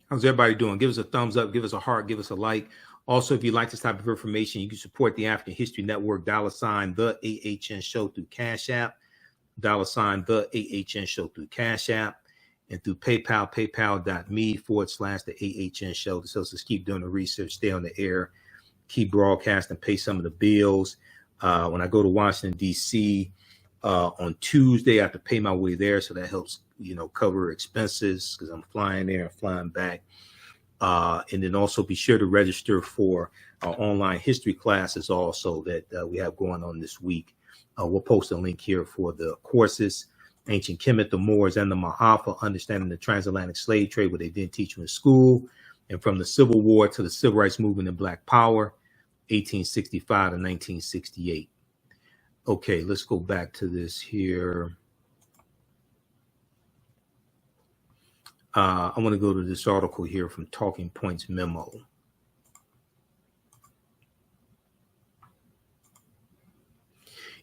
How's everybody doing? Give us a thumbs up, give us a heart, give us a like. Also, if you like this type of information, you can support the African History Network, $ the AHN show through Cash App, $ the AHN show through Cash App, and through PayPal, paypal.me/the AHN show. This helps us keep doing the research, stay on the air, keep broadcasting, pay some of the bills. When I go to Washington, D.C. On Tuesday, I have to pay my way there. So that helps, cover expenses because I'm flying there and flying back. And then also be sure to register for our online history classes also that we have going on this week. We'll post a link here for the courses, Ancient Kemet, the Moors, and the Mahafa, Understanding the Transatlantic Slave Trade, what they didn't teach you in school, and from the Civil War to the Civil Rights Movement and Black Power, 1865 to 1968. Okay, let's go back to this here. I want to go to this article here from Talking Points memo.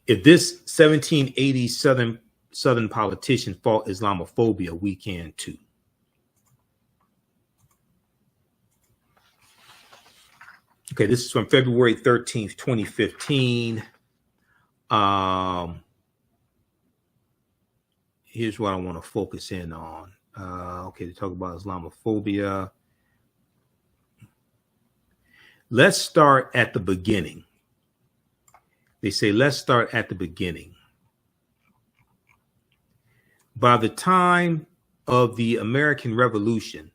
If this 1780s Southern politician fought Islamophobia, we can too. Okay, this is from February 13th, 2015. Here's what I want to focus in on. Okay, to talk about Islamophobia. Let's start at the beginning. They say, let's start at the beginning. By the time of the American Revolution,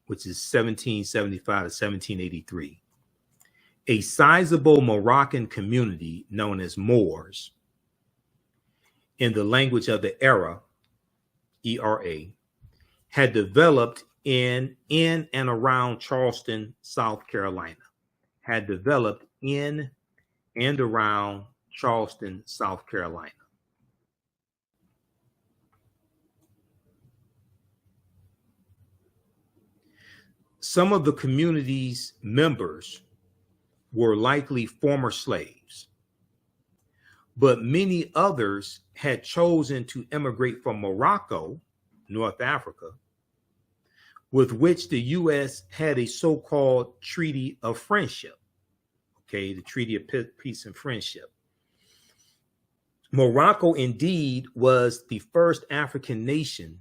which is 1775 to 1783, a sizable Moroccan community known as Moors, in the language of the era, ERA, had developed in and around Charleston, South Carolina. Had developed in and around Charleston, South Carolina. Some of the community's members were likely former slaves. but many others had chosen to immigrate from Morocco, North Africa, with which the U.S. had a so-called Treaty of Friendship. Okay, the Treaty of Peace and Friendship. Morocco indeed was the first African nation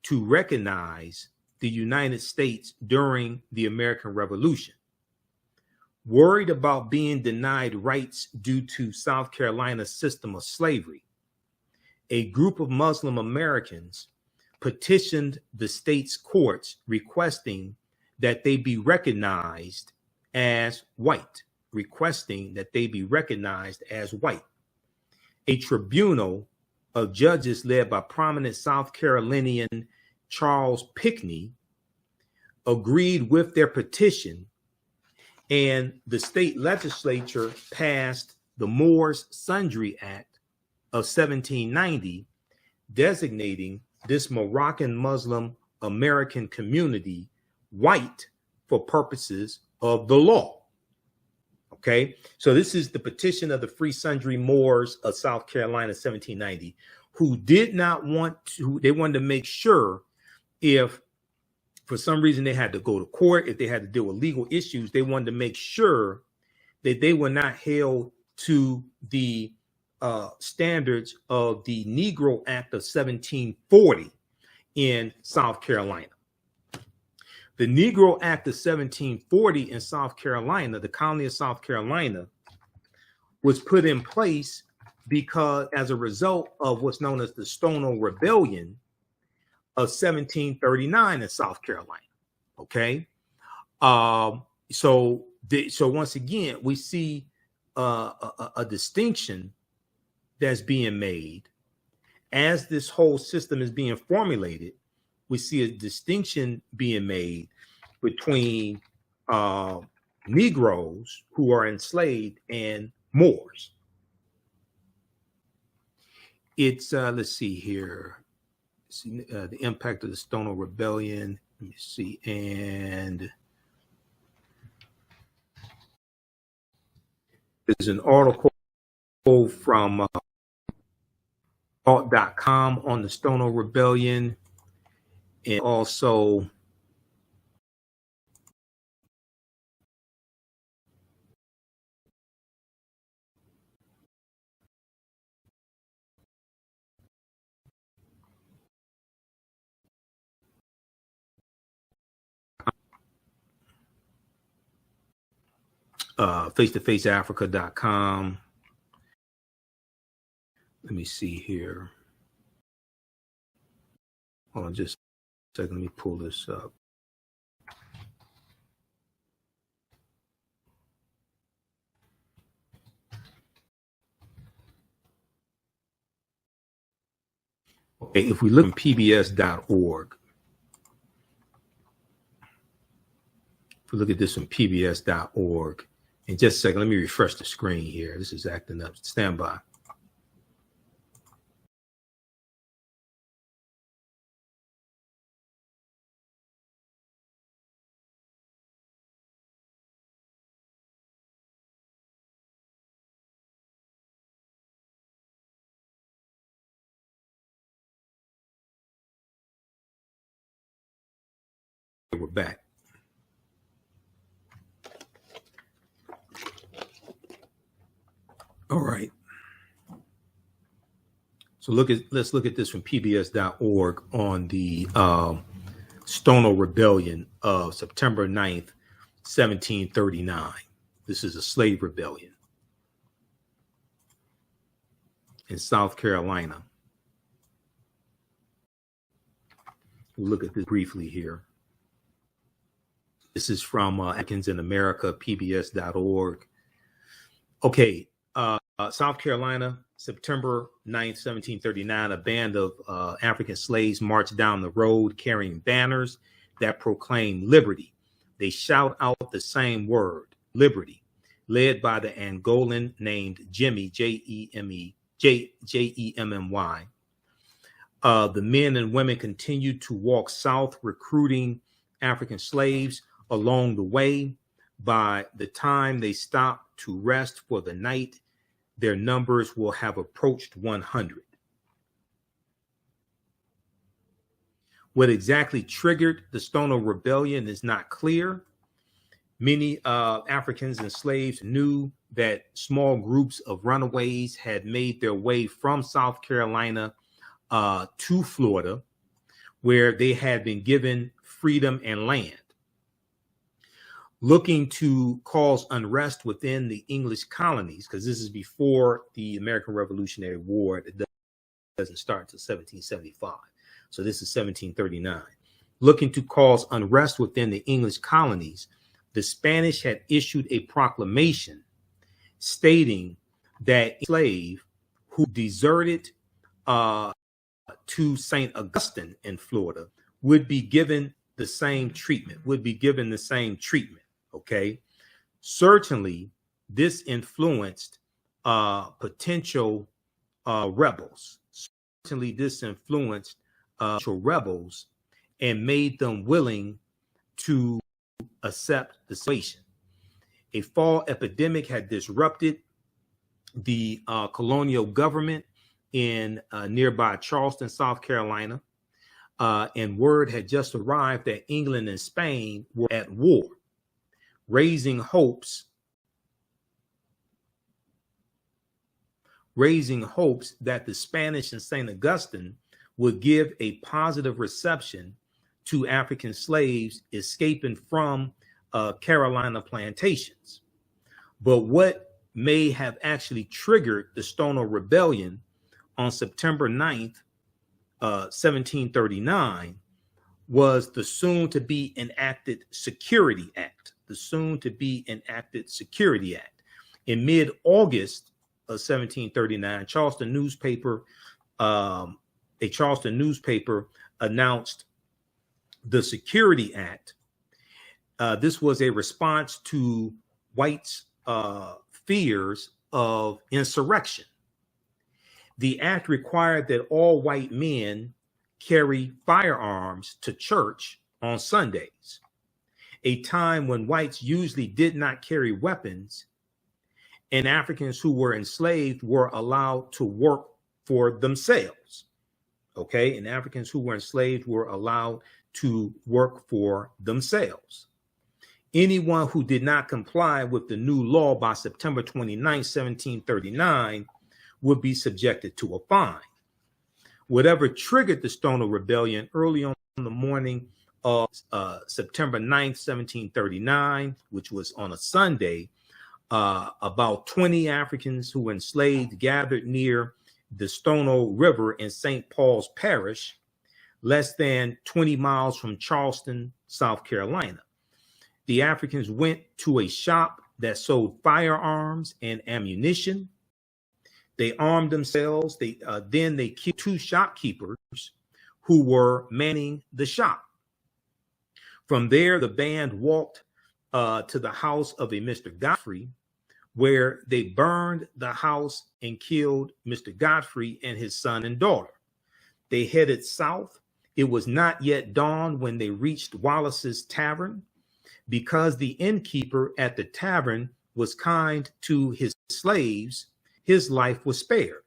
to recognize the United States during the American Revolution. Worried about being denied rights due to South Carolina's system of slavery, a group of Muslim Americans petitioned the state's courts requesting that they be recognized as white, A tribunal of judges led by prominent South Carolinian Charles Pinckney agreed with their petition, and the state legislature passed the Moors Sundry Act of 1790, designating this Moroccan Muslim American community white for purposes of the law. Okay, so this is the petition of the Free Sundry Moors of South Carolina, 1790, who did not want to, they wanted to make sure if for some reason they had to go to court, if they had to deal with legal issues, they wanted to make sure that they were not held to the standards of the Negro Act of 1740 in South Carolina. The Negro Act of 1740 in South Carolina, the colony of South Carolina, was put in place because as a result of what's known as the Stono Rebellion of 1739 in South Carolina. Okay, so once again we see a distinction that's being made as this whole system is being formulated. We see a distinction being made between Negroes who are enslaved and Moors. It's let's see here. See, the impact of the Stono Rebellion. Let me see. And there's an article from alt.com on the Stono Rebellion. And also face-to-faceafrica.com. Let me see here. Hold on just a second. Let me pull this up. Okay, if we look at pbs.org, if we look at this on pbs.org, in just a second, let me refresh the screen here. This is acting up. Stand by. We're back. All right. So let's look at this from pbs.org on the Stono Rebellion of September 9th, 1739. This is a slave rebellion in South Carolina. We'll look at this briefly here. This is from Atkins in America, pbs.org. Okay, South Carolina, September 9th, 1739, a band of African slaves marched down the road carrying banners that proclaim liberty. They shout out the same word, liberty, led by the Angolan named Jemmy, Jemmy. The men and women continued to walk south, recruiting African slaves along the way. By the time they stopped to rest for the night, their numbers will have approached 100. What exactly triggered the Stono Rebellion is not clear. Many Africans and slaves knew that small groups of runaways had made their way from South Carolina to Florida, where they had been given freedom and land. Looking to cause unrest within the English colonies, because this is before the American Revolutionary War. It doesn't start until 1775. So this is 1739. Looking to cause unrest within the English colonies, the Spanish had issued a proclamation stating that a slave who deserted to St. Augustine in Florida would be given the same treatment, okay? Certainly, this influenced potential rebels. Certainly, this influenced rebels and made them willing to accept the situation. A fall epidemic had disrupted the colonial government in nearby Charleston, South Carolina, and word had just arrived that England and Spain were at war, raising hopes that the Spanish and St. Augustine would give a positive reception to African slaves escaping from Carolina plantations. But what may have actually triggered the Stono Rebellion on September 9th, 1739, was the soon-to-be enacted Security Act. In mid-August of 1739, a Charleston newspaper announced the Security Act. This was a response to whites' fears of insurrection. The act required that all white men carry firearms to church on Sundays, a time when whites usually did not carry weapons, and Africans who were enslaved were allowed to work for themselves. Okay, and Africans who were enslaved were allowed to work for themselves. Anyone who did not comply with the new law by September 29, 1739, would be subjected to a fine. Whatever triggered the Stono Rebellion early on in the morning of September 9th, 1739, which was on a Sunday, about 20 Africans who were enslaved gathered near the Stono River in St. Paul's Parish, less than 20 miles from Charleston, South Carolina. The Africans went to a shop that sold firearms and ammunition. They armed themselves. Then they killed 2 shopkeepers who were manning the shop. From there, the band walked to the house of a Mr. Godfrey, where they burned the house and killed Mr. Godfrey and his son and daughter. They headed south. It was not yet dawn when they reached Wallace's Tavern. Because the innkeeper at the tavern was kind to his slaves, his life was spared.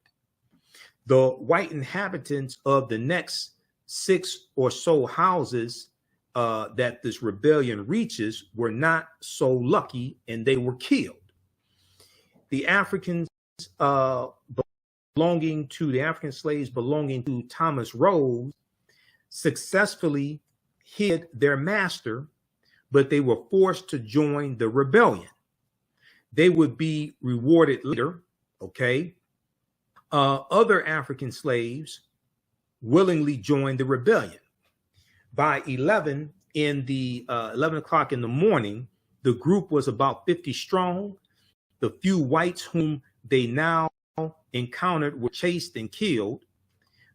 The white inhabitants of the next 6 or so houses that this rebellion reaches were not so lucky, and they were killed. The African slaves belonging to Thomas Rose successfully hid their master, but they were forced to join the rebellion. They would be rewarded later, okay? Other African slaves willingly joined the rebellion. By 11 o'clock in the morning, the group was about 50 strong. The few whites whom they now encountered were chased and killed,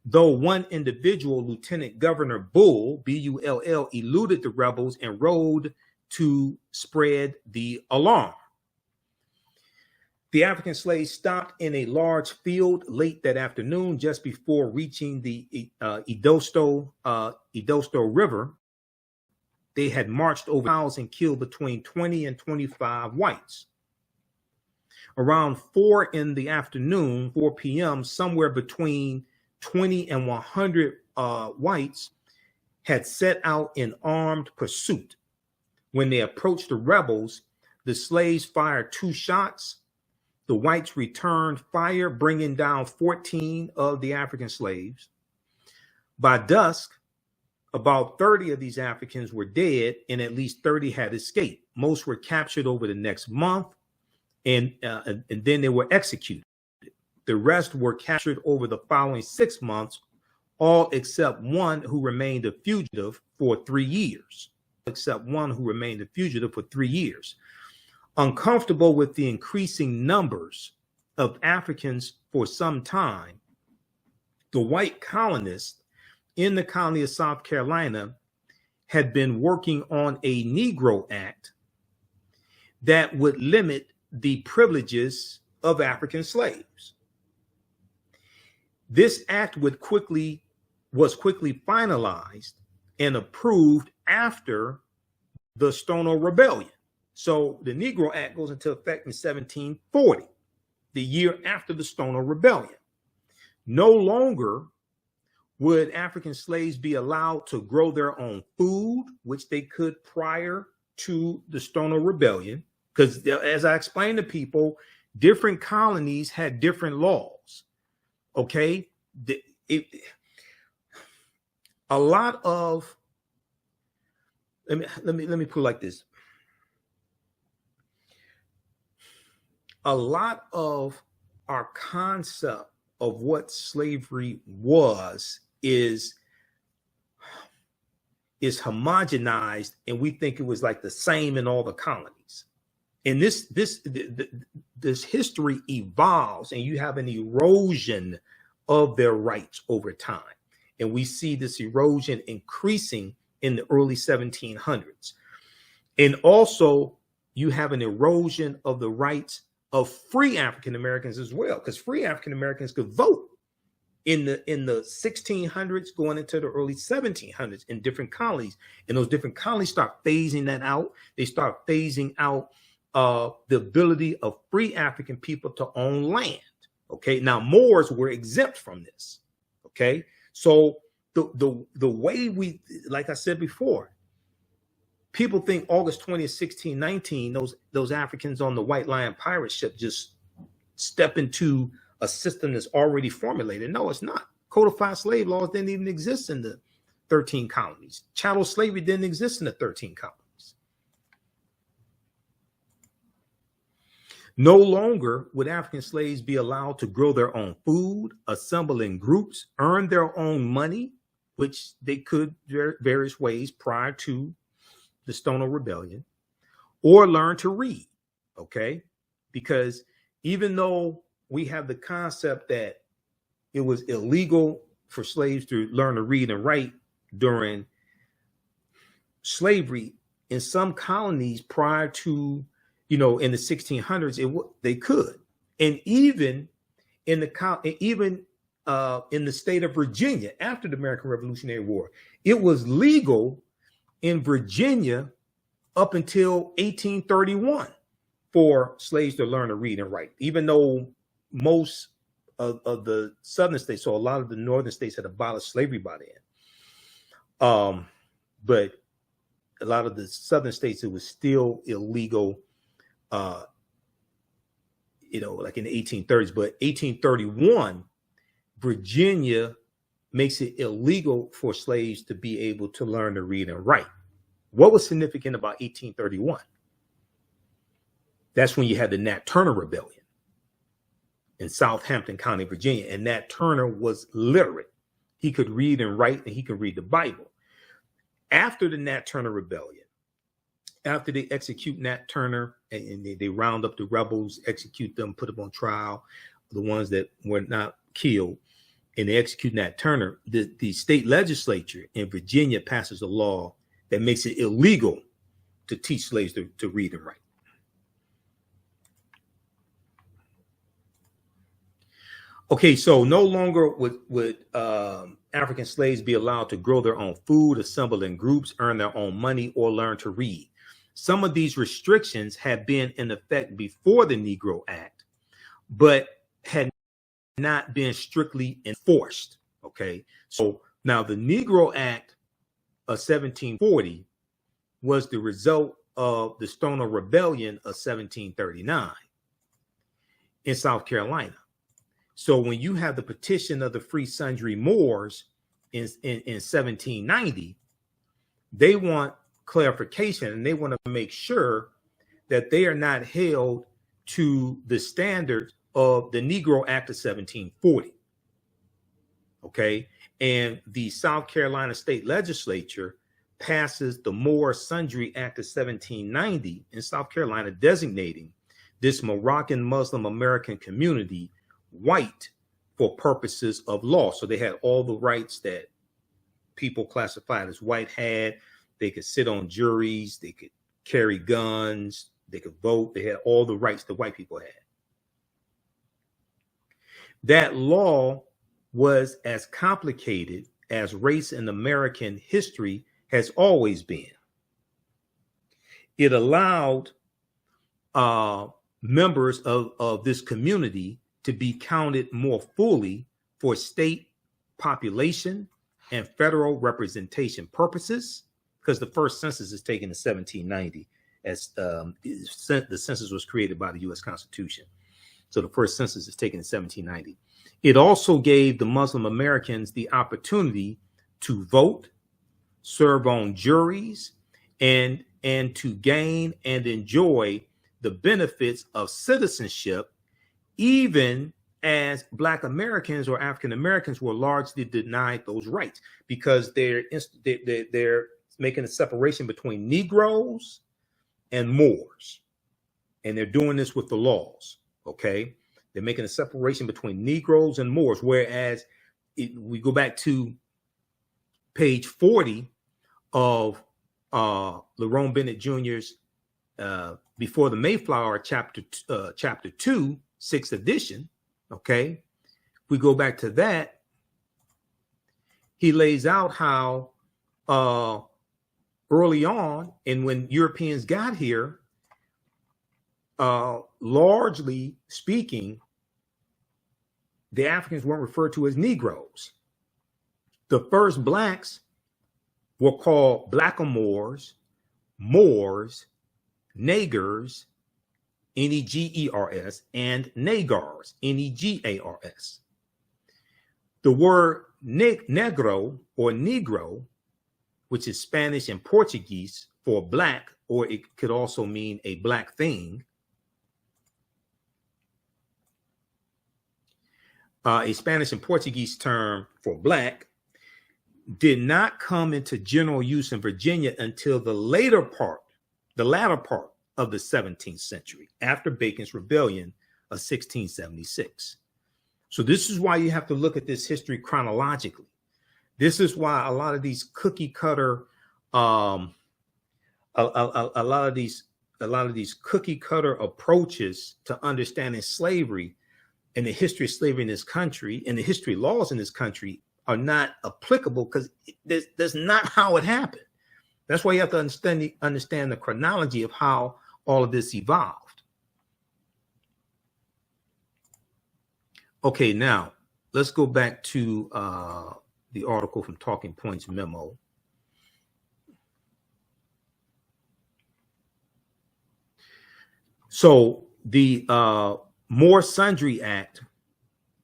though one individual, Lieutenant Governor Bull, B-U-L-L, eluded the rebels and rode to spread the alarm. The African slaves stopped in a large field late that afternoon, just before reaching the Edosto River. They had marched over miles and killed between 20 and 25 whites. Around 4 in the afternoon, 4 p.m., somewhere between 20 and 100 whites had set out in armed pursuit. When they approached the rebels, the slaves fired 2 shots. The whites returned fire, bringing down 14 of the African slaves. By dusk, about 30 of these Africans were dead, and at least 30 had escaped. Most were captured over the next month, and then they were executed. The rest were captured over the following 6 months, all except one who remained a fugitive for 3 years. Uncomfortable with the increasing numbers of Africans for some time, the white colonists in the colony of South Carolina had been working on a Negro Act that would limit the privileges of African slaves. This act was quickly finalized and approved after the Stono Rebellion. So the Negro Act goes into effect in 1740, the year after the Stono Rebellion. No longer would African slaves be allowed to grow their own food, which they could prior to the Stono Rebellion, because as I explained to people, different colonies had different laws. Okay, a lot of let me put it like this. A lot of our concept of what slavery was is homogenized, and we think it was like the same in all the colonies. And this history evolves, and you have an erosion of their rights over time. And we see this erosion increasing in the early 1700s. And also you have an erosion of the rights of free African Americans as well, because free African Americans could vote in the 1600s going into the early 1700s in different colonies. And those different colonies start phasing that out. They start phasing out the ability of free African people to own land. Okay, now Moors were exempt from this. Okay, so the way we, like I said before, people think August 20th, 1619, those Africans on the White Lion pirate ship just step into a system that's already formulated. No, it's not. Codified slave laws didn't even exist in the 13 colonies. Chattel slavery didn't exist in the 13 colonies. No longer would African slaves be allowed to grow their own food, assemble in groups, earn their own money, which they could various ways prior to the Stono Rebellion, or learn to read, okay? Because even though we have the concept that it was illegal for slaves to learn to read and write during slavery, in some colonies prior to, in the 1600s, they could. And even in the state of Virginia after the American Revolutionary War, it was legal in Virginia up until 1831 for slaves to learn to read and write, even though most of the southern states, so a lot of the northern states, had abolished slavery by then. But a lot of the southern states, it was still illegal, like in the 1830s. But 1831, Virginia makes it illegal for slaves to be able to learn to read and write. What was significant about 1831? That's when you had the Nat Turner Rebellion in Southampton County, Virginia. And Nat Turner was literate. He could read and write, and he could read the Bible. After the Nat Turner Rebellion, after they execute Nat Turner and they round up the rebels, execute them, put them on trial, the ones that were not killed, and they execute Nat Turner, the state legislature in Virginia passes a law that makes it illegal to teach slaves to read and write. Okay, so no longer would African slaves be allowed to grow their own food, assemble in groups, earn their own money, or learn to read. Some of these restrictions had been in effect before the Negro Act, but had not been strictly enforced. Okay, so now the Negro Act of 1740 was the result of the Stoner Rebellion of 1739 in South Carolina. So when you have the petition of the free sundry Moors in 1790, they want clarification, and they want to make sure that they are not held to the standard of the Negro Act of 1740. Okay, and the South Carolina State Legislature passes the Moor Sundry Act of 1790 in South Carolina, designating this Moroccan Muslim American community white for purposes of law. So they had all the rights that people classified as white had. They could sit on juries, they could carry guns, they could vote. They had all the rights that white people had. That law was as complicated as race in American history has always been. It allowed members of this community to be counted more fully for state population and federal representation purposes, because the first census is taken in 1790, as the census was created by the U.S. Constitution. So the first census is taken in 1790. It also gave the Muslim Americans the opportunity to vote, serve on juries, and to gain and enjoy the benefits of citizenship, even as Black Americans or African Americans were largely denied those rights, because they're making a separation between Negroes and Moors, and they're doing this with the laws. Okay, they're making a separation between Negroes and Moors, whereas we go back to page 40 of Lerone Bennett Jr.'s Before the Mayflower, chapter 2, 6th edition. Okay, if we go back to that, he lays out how early on, and when Europeans got here, largely speaking, the Africans weren't referred to as Negroes. The first Blacks were called Blackamoors, Moors, Negers, Negers, and Negars, Negars. The word negro or negro, which is Spanish and Portuguese for black, or it could also mean a black thing, a Spanish and Portuguese term for black, did not come into general use in Virginia until the latter part of the 17th century, after Bacon's Rebellion of 1676. So this is why you have to look at this history chronologically. This is why a lot of these cookie cutter, a lot of these cookie cutter approaches to understanding slavery and the history of slavery in this country and the history laws in this country are not applicable, because that's not how it happened. That's why you have to understand the chronology of how all of this evolved. Okay, now let's go back to the article from Talking Points Memo. So the Moor Sundry Act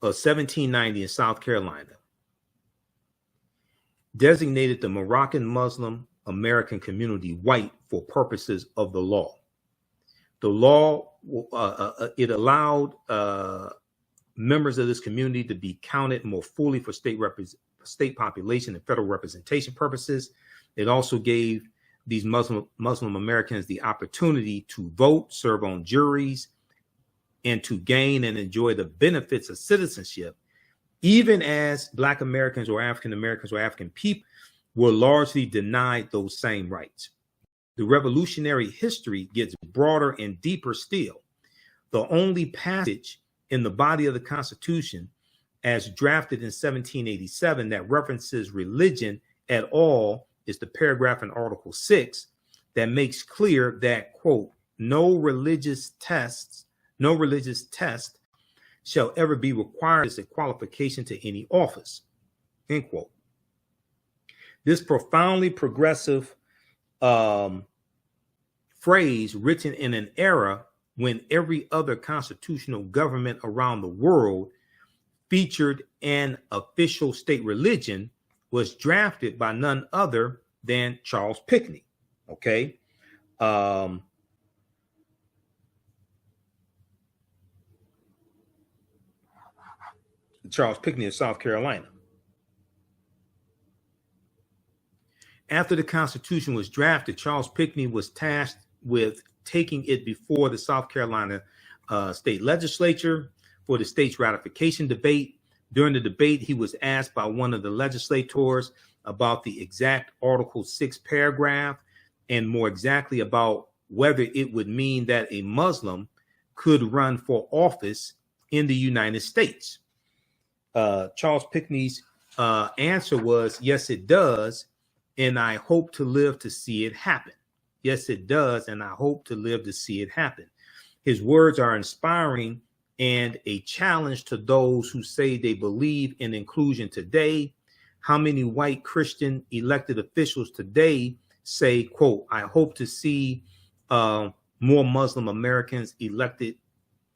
of 1790 in South Carolina designated the Moroccan Muslim American community white for purposes of the law. The law, it allowed members of this community to be counted more fully for state population and federal representation purposes. It also gave these Muslim Americans the opportunity to vote, serve on juries, and to gain and enjoy the benefits of citizenship, even as Black Americans or African Americans or African people were largely denied those same rights. The revolutionary history gets broader and deeper still. The only passage in the body of the Constitution, as drafted in 1787, that references religion at all is the paragraph in Article 6 that makes clear that, quote, no religious test shall ever be required as a qualification to any office. End quote. This profoundly progressive phrase, written in an era when every other constitutional government around the world featured an official state religion, was drafted by none other than Charles Pinckney. Okay. Charles Pinckney of South Carolina. After the Constitution was drafted, Charles Pinckney was tasked with taking it before the South Carolina state legislature for the state's ratification debate. During the debate, he was asked by one of the legislators about the exact Article 6 paragraph, and more exactly about whether it would mean that a Muslim could run for office in the United States. Charles Pinckney's answer was, yes, it does, and I hope to live to see it happen. Yes, it does, and I hope to live to see it happen. His words are inspiring and a challenge to those who say they believe in inclusion today. How many white Christian elected officials today say, quote, I hope to see more Muslim Americans elected,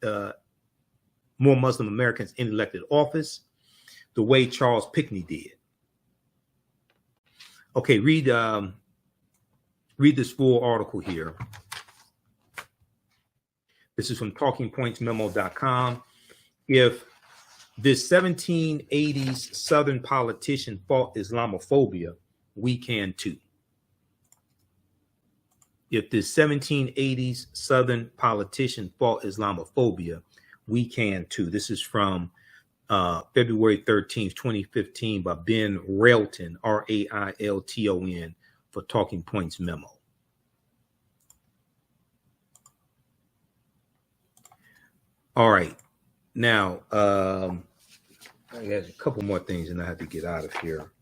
more Muslim Americans in elected office, the way Charles Pinckney did. Okay, read this full article here. This is from talkingpointsmemo.com. If this 1780s Southern politician fought Islamophobia, we can too. If this 1780s Southern politician fought Islamophobia, we can too. This is from February 13th, 2015 by Ben Railton, Railton, for Talking Points Memo. All right. Now, I got a couple more things and I have to get out of here.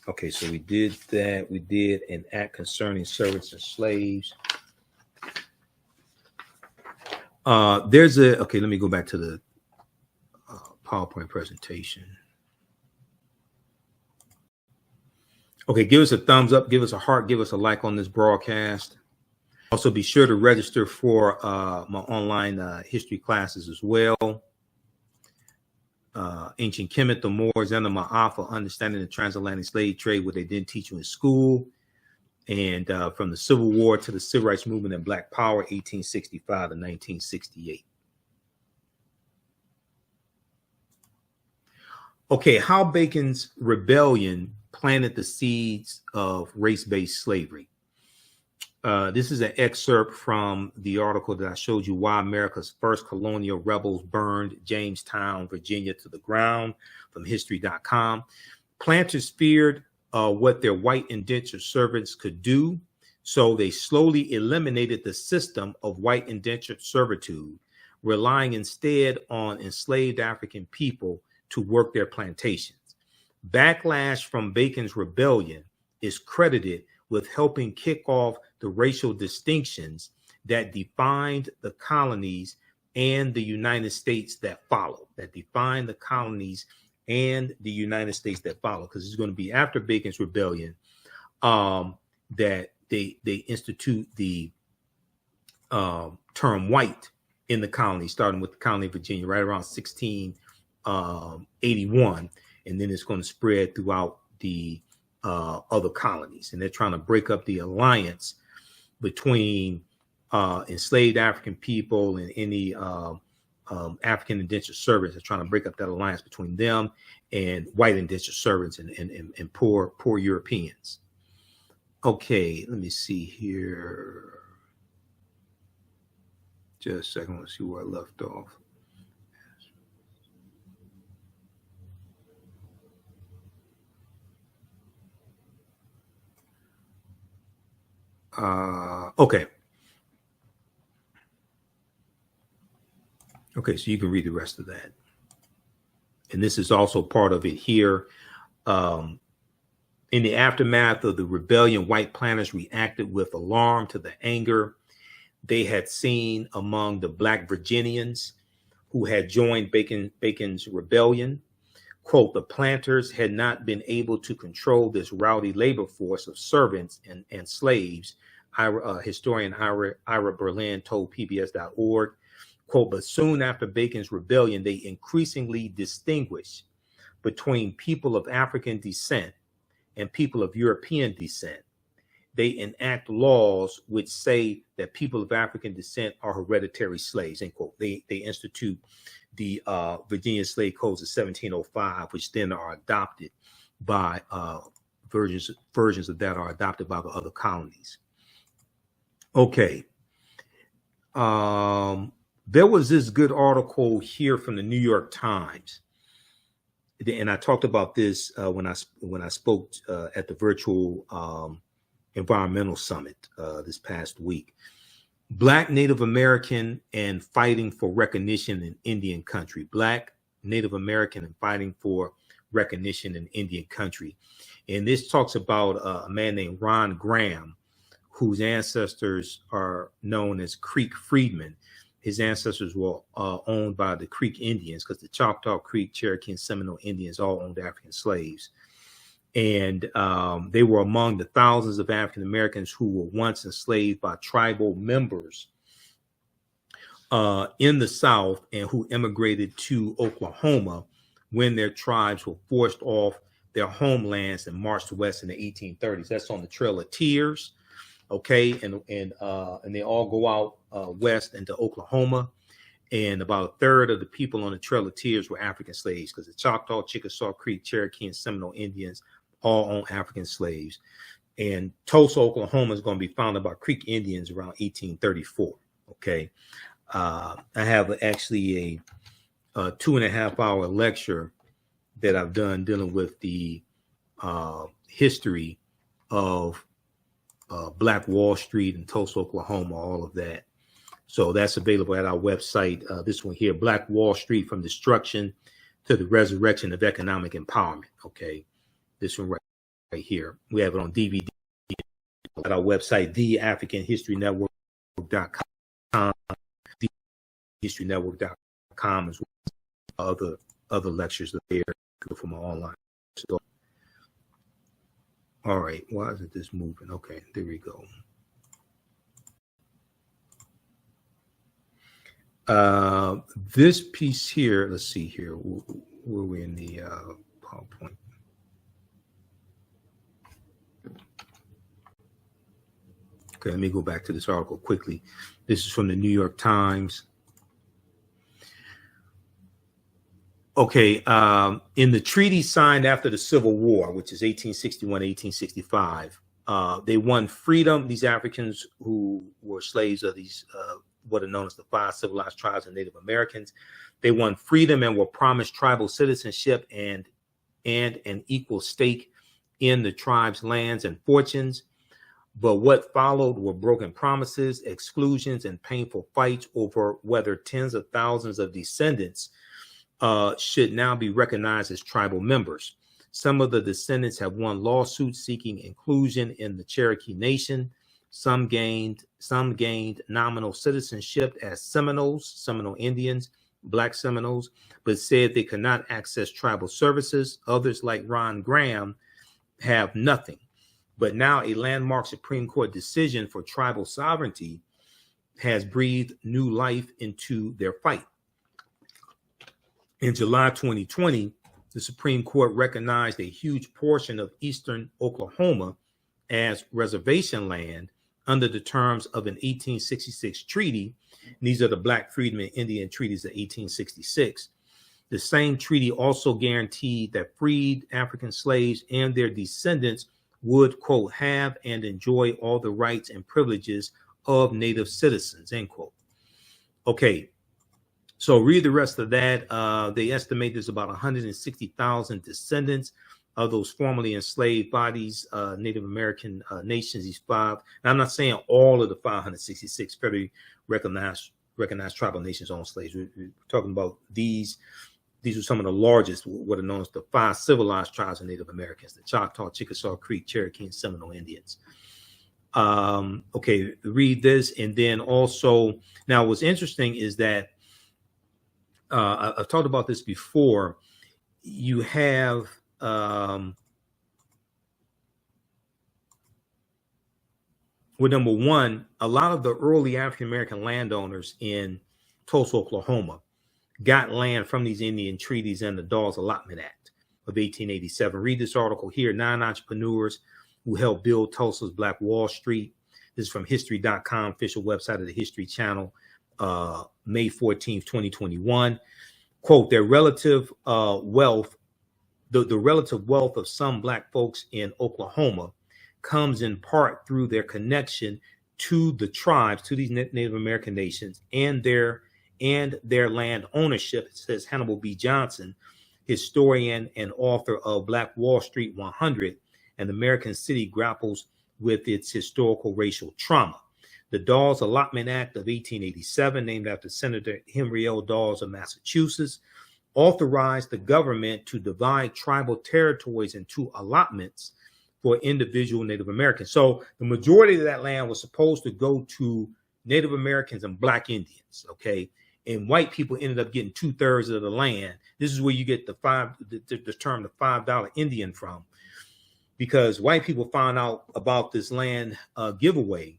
Okay, so we did that. We did an act concerning servants and slaves. Okay, let me go back to the PowerPoint presentation. Okay, give us a thumbs up, give us a heart, give us a like on this broadcast. Also, be sure to register for my online history classes as well. Ancient Kemet, the Moors, and the Ma'afa, understanding the transatlantic slave trade, what they didn't teach you in school. And from the Civil War to the Civil Rights Movement and Black Power, 1865 to 1968. Okay, how Bacon's rebellion planted the seeds of race-based slavery. This is an excerpt from the article that I showed you, Why America's First Colonial Rebels Burned Jamestown, Virginia to the Ground, from history.com. Planters feared what their white indentured servants could do, so they slowly eliminated the system of white indentured servitude, relying instead on enslaved African people to work their plantations. Backlash from Bacon's rebellion is credited with helping kick off the racial distinctions that defined the colonies and the United States that followed, because it's going to be after Bacon's rebellion that they institute the term white in the colony, starting with the colony of Virginia right around 1681, and then it's going to spread throughout the other colonies. And they're trying to break up the alliance between enslaved African people and any African indentured servants. They're trying to break up that alliance between them and white indentured servants and poor Europeans. Okay, let me see here. Just a second, let's see where I left off. Okay, so you can read the rest of that. And this is also part of it here. In the aftermath of the rebellion, white planters reacted with alarm to the anger they had seen among the Black Virginians who had joined Bacon's rebellion. Quote, the planters had not been able to control this rowdy labor force of servants and slaves, historian Ira Berlin told PBS.org. Quote, but soon after Bacon's rebellion, they increasingly distinguished between people of African descent and people of European descent. They enact laws which say that people of African descent are hereditary slaves, end quote. They institute the Virginia Slave Codes of 1705, which then are adopted by versions of that are adopted by the other colonies. Okay. There was this good article here from the New York Times, and I talked about this when I spoke at the virtual environmental summit this past week. Black Native American and fighting for recognition in Indian country. Black Native American and fighting for recognition in Indian country. And this talks about a man named Ron Graham, whose ancestors are known as Creek freedmen. His ancestors were owned by the Creek Indians, because the Choctaw, Creek, Cherokee, and Seminole Indians all owned African slaves. And they were among the thousands of African Americans who were once enslaved by tribal members in the South and who immigrated to Oklahoma when their tribes were forced off their homelands and marched west in the 1830s. That's on the Trail of Tears. Okay, and they all go out west into Oklahoma, and about a third of the people on the Trail of Tears were African slaves, because the Choctaw, Chickasaw, Creek, Cherokee, and Seminole Indians all own African slaves. And Tulsa, Oklahoma is going to be founded by Creek Indians around 1834. Okay, I have actually a 2.5-hour lecture that I've done dealing with the history of Black Wall Street and Tulsa, Oklahoma, all of that. So that's available at our website. This one here, Black Wall Street from Destruction to the Resurrection of Economic Empowerment. Okay, this one right here. We have it on DVD at our website, theafricanhistorynetwork.com, thehistorynetwork.com, as well as other lectures there from my online. So, all right, why isn't this moving? Okay, there we go. This piece here, let's see here, where we're in the PowerPoint. Okay, let me go back to this article quickly. This is from the New York Times. Okay, in the treaty signed after the Civil War, which is 1861, 1865, they won freedom. These Africans who were slaves of these, what are known as the 5 civilized tribes of Native Americans, they won freedom and were promised tribal citizenship and an equal stake in the tribe's lands and fortunes. But what followed were broken promises, exclusions, and painful fights over whether tens of thousands of descendants should now be recognized as tribal members. Some of the descendants have won lawsuits seeking inclusion in the Cherokee Nation. Some gained nominal citizenship as Seminoles, Seminole Indians, Black Seminoles, but said they could not access tribal services. Others, like Ron Graham, have nothing. But now a landmark Supreme Court decision for tribal sovereignty has breathed new life into their fight. In July 2020, the Supreme Court recognized a huge portion of eastern Oklahoma as reservation land under the terms of an 1866 treaty. And these are the Black Freedmen Indian treaties of 1866. The same treaty also guaranteed that freed African slaves and their descendants would, quote, have and enjoy all the rights and privileges of Native citizens, end quote. Okay, so read the rest of that. They estimate there's about 160,000 descendants of those formerly enslaved by these Native American nations, these 5. And I'm not saying all of the 566 federally recognized tribal nations own slaves. We're talking about these. These are some of the largest, what are known as the 5 civilized tribes of Native Americans: the Choctaw, Chickasaw, Creek, Cherokee, and Seminole Indians. Okay, read this. And then also, now what's interesting is that I've talked about this before. You have well, number one, a lot of the early African American landowners in Tulsa, Oklahoma, got land from these Indian treaties and the Dawes Allotment Act of 1887. Read this article here: 9 entrepreneurs who helped build Tulsa's Black Wall Street. This is from history.com, official website of the History Channel, May 14th, 2021. Quote, their relative wealth, the relative wealth of some Black folks in Oklahoma comes in part through their connection to the tribes, to these Native American nations, and their land ownership, says Hannibal B. Johnson, historian and author of Black Wall Street 100, and the American City grapples with its historical racial trauma. The Dawes Allotment Act of 1887, named after Senator Henry L. Dawes of Massachusetts, authorized the government to divide tribal territories into allotments for individual Native Americans. So the majority of that land was supposed to go to Native Americans and Black Indians, okay? And white people ended up getting 2/3 of the land. This is where you get the term the $5 Indian from, because white people found out about this land giveaway,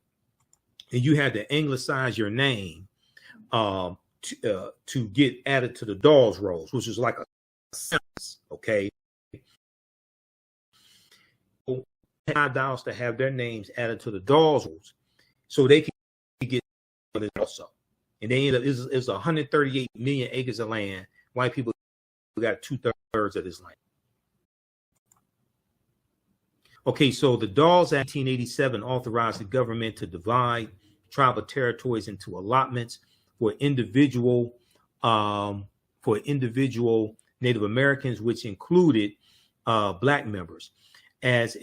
and you had to anglicize your name to get added to the Dawes rolls, which is like a census, okay? $5 to have their names added to the Dawes rolls, so they can get it also. And they ended up, it's 138 million acres of land. White people got 2/3 of this land. Okay, so the Dawes Act 1887 authorized the government to divide tribal territories into allotments for individual Native Americans, which included Black members. As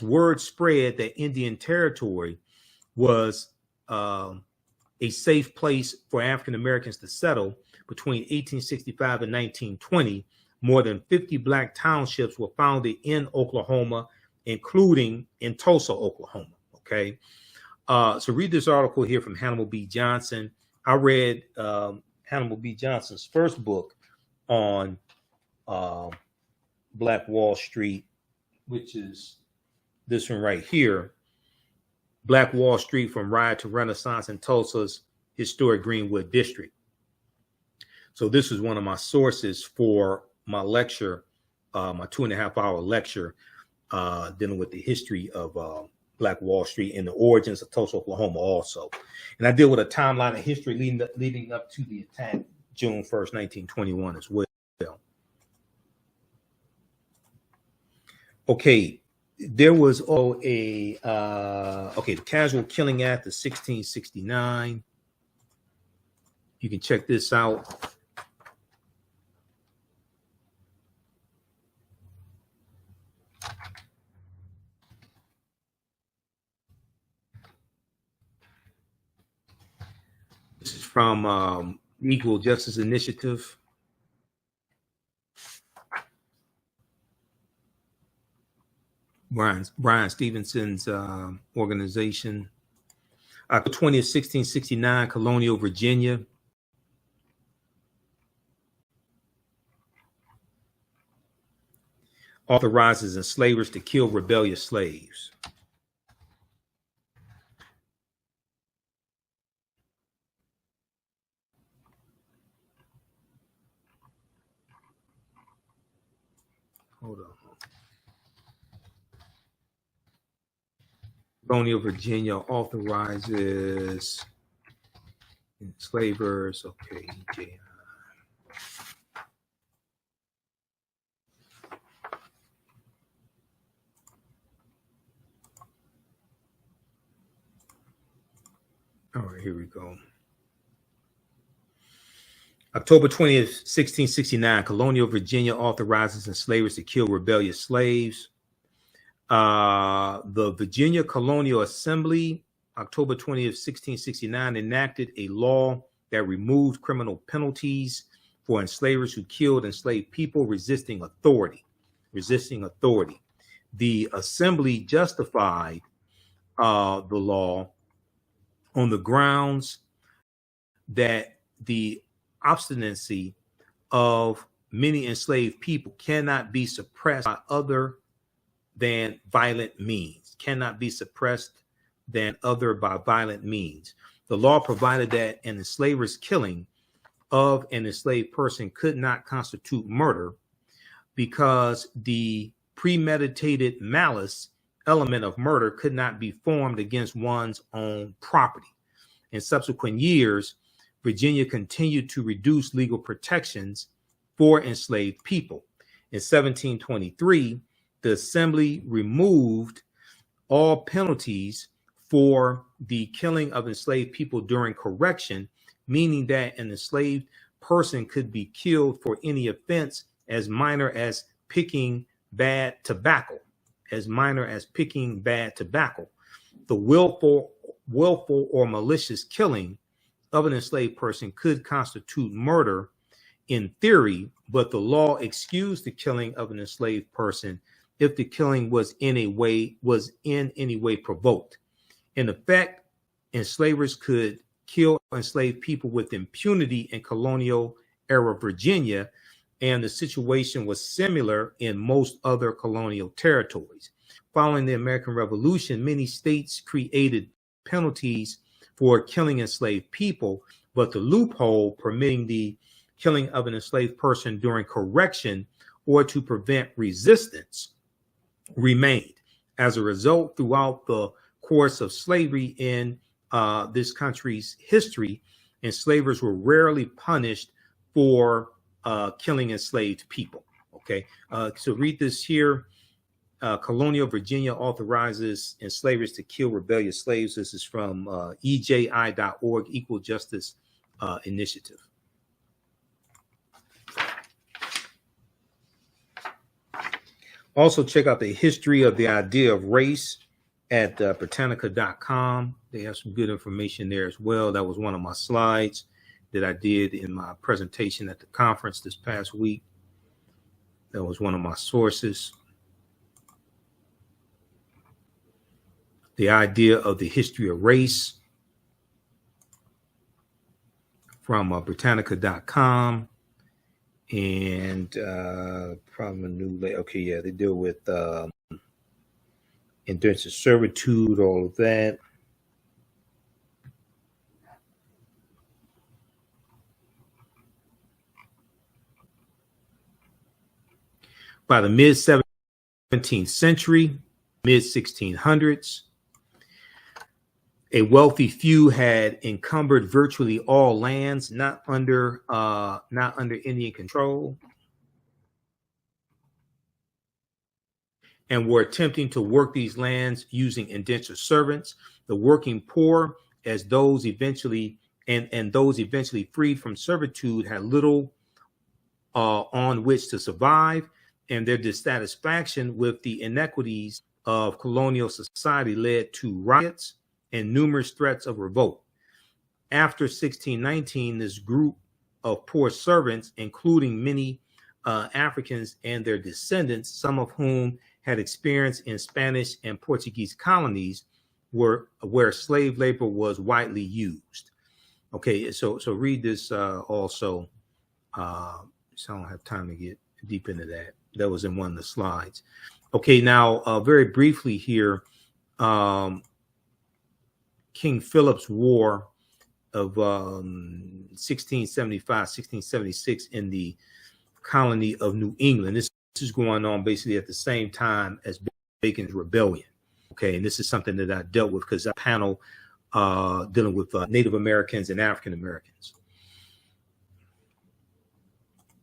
word spread that Indian Territory was a safe place for African Americans to settle, between 1865 and 1920, more than 50 Black townships were founded in Oklahoma, including in Tulsa, Oklahoma. Okay, so read this article here from Hannibal B. Johnson. I read Hannibal B. Johnson's first book on Black Wall Street, which is this one right here, Black Wall Street from Riot to Renaissance in Tulsa's historic Greenwood District. So this is one of my sources for my lecture, my 2.5-hour lecture dealing with the history of Black Wall Street and the origins of Tulsa, Oklahoma also. And I deal with a timeline of history leading up to the attack June 1st, 1921 as well. Okay, there was the Casual Killing Act of 1669. You can check this out. This is from Equal Justice Initiative. Brian Stevenson's organization. October 20th, 1669, Colonial Virginia. Authorizes enslavers to kill rebellious slaves. Hold on. Colonial Virginia authorizes enslavers. Okay, all right, here we go. October 20th, 1669, Colonial Virginia authorizes enslavers to kill rebellious slaves. The Virginia Colonial Assembly, October 20th, 1669, enacted a law that removed criminal penalties for enslavers who killed enslaved people resisting authority. The Assembly justified the law on the grounds that the obstinacy of many enslaved people cannot be suppressed by other than violent means, cannot be suppressed than other by violent means. The law provided that an enslaver's killing of an enslaved person could not constitute murder because the premeditated malice element of murder could not be formed against one's own property. In subsequent years, Virginia continued to reduce legal protections for enslaved people. In 1723, the Assembly removed all penalties for the killing of enslaved people during correction, meaning that an enslaved person could be killed for any offense as minor as picking bad tobacco, as minor as picking bad tobacco. The willful or malicious killing of an enslaved person could constitute murder in theory, but the law excused the killing of an enslaved person if the killing was in any way provoked. In effect, enslavers could kill enslaved people with impunity in colonial era Virginia, and the situation was similar in most other colonial territories. Following the American Revolution, many states created penalties for killing enslaved people, but the loophole permitting the killing of an enslaved person during correction or to prevent resistance remained. As a result, throughout the course of slavery in this country's history, enslavers were rarely punished for killing enslaved people. Okay, so read this here. Colonial Virginia authorizes enslavers to kill rebellious slaves. This is from EJI.org, Equal Justice Initiative. Also, check out the history of the idea of race at Britannica.com. They have some good information there as well. That was one of my slides that I did in my presentation at the conference this past week. That was one of my sources. The idea of the history of race from Britannica.com. And probably a new, okay, yeah, they deal with indentured servitude, all of that. By the mid-17th century, mid-1600s, a wealthy few had encumbered virtually all lands not under Indian control, and were attempting to work these lands using indentured servants. The working poor, as those eventually freed from servitude, had little on which to survive, and their dissatisfaction with the inequities of colonial society led to riots and numerous threats of revolt. After 1619, this group of poor servants, including many Africans and their descendants, some of whom had experience in Spanish and Portuguese colonies, where slave labor was widely used. Okay, so read this also. So I don't have time to get deep into that. That was in one of the slides. Okay, now very briefly here, King Philip's War of 1675, 1676 in the colony of New England. This is going on basically at the same time as Bacon's Rebellion. Okay, and this is something that I dealt with because I panel dealing with Native Americans and African Americans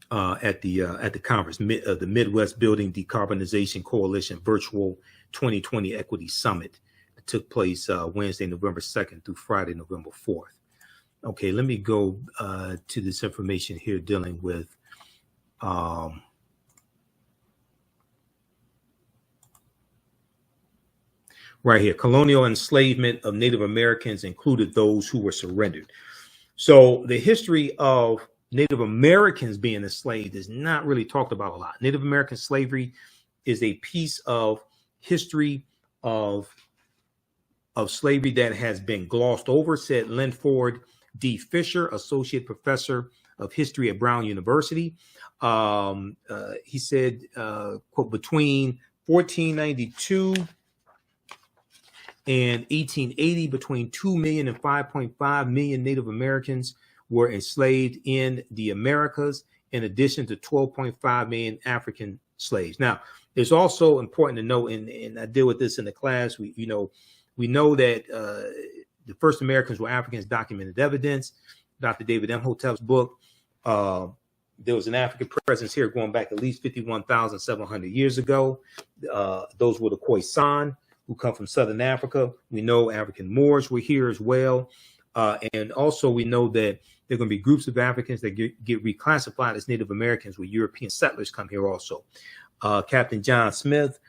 at the conference, the Midwest Building Decarbonization Coalition Virtual 2020 Equity Summit. Took place Wednesday, November 2nd through Friday, November 4th. Okay, let me go to this information here dealing with right here. Colonial enslavement of Native Americans included those who were surrendered. So the history of Native Americans being enslaved is not really talked about a lot. Native American slavery is a piece of history of slavery that has been glossed over, said Linford D. Fisher, Associate Professor of History at Brown University. He said, quote, between 1492 and 1880, between 2 million and 5.5 million Native Americans were enslaved in the Americas, in addition to 12.5 million African slaves. Now, it's also important to note, and I deal with this in the class, we know that the first Americans were Africans, documented evidence. Dr. David Imhotep's book, there was an African presence here going back at least 51,700 years ago. Those were the Khoisan, who come from Southern Africa. We know African Moors were here as well. And also we know that there are going to be groups of Africans that get reclassified as Native Americans when European settlers come here also. Captain John Smith,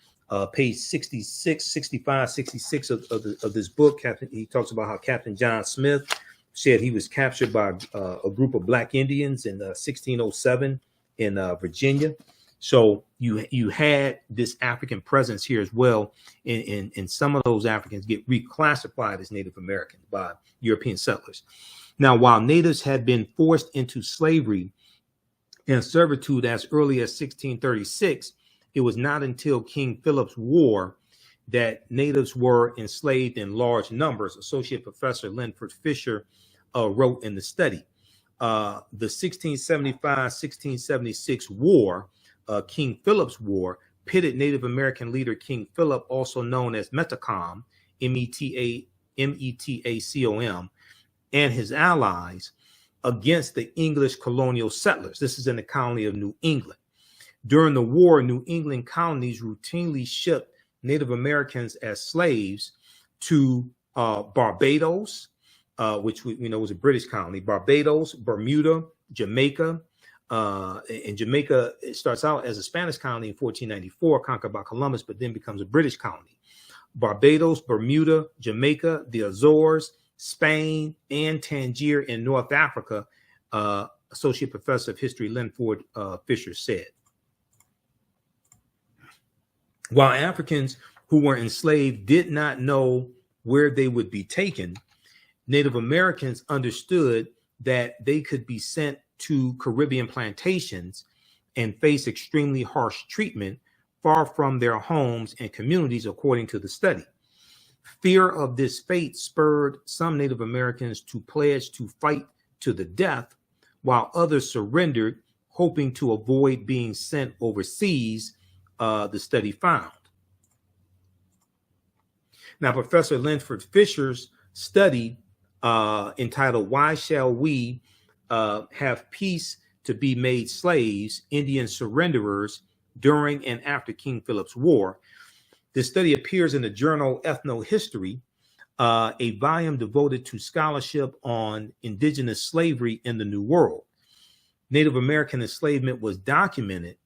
page 66, 65, 66 of this book, he talks about how Captain John Smith said he was captured by a group of Black Indians in 1607 in Virginia. So you had this African presence here as well, and some of those Africans get reclassified as Native Americans by European settlers. Now, while natives had been forced into slavery and servitude as early as 1636, it was not until King Philip's War that natives were enslaved in large numbers. Associate Professor Linford Fisher wrote in the study. The 1675-1676 war, King Philip's War, pitted Native American leader King Philip, also known as Metacom, Metacom, and his allies against the English colonial settlers. This is in the colony of New England. During the war, New England colonies routinely shipped Native Americans as slaves to Barbados, which we know was a British colony, Barbados, Bermuda, Jamaica. And Jamaica, it starts out as a Spanish colony in 1494, conquered by Columbus, but then becomes a British colony. Barbados, Bermuda, Jamaica, the Azores, Spain, and Tangier in North Africa, Associate Professor of History Linford Fisher said. While Africans who were enslaved did not know where they would be taken, Native Americans understood that they could be sent to Caribbean plantations and face extremely harsh treatment far from their homes and communities, according to the study. Fear of this fate spurred some Native Americans to pledge to fight to the death, while others surrendered, hoping to avoid being sent overseas, the study found. Now, Professor Linford Fisher's study, entitled "Why Shall We Have Peace to Be Made Slaves, Indian Surrenderers During and After King Philip's War." This study appears in the journal Ethnohistory, a volume devoted to scholarship on indigenous slavery in the New World. Native American enslavement was documented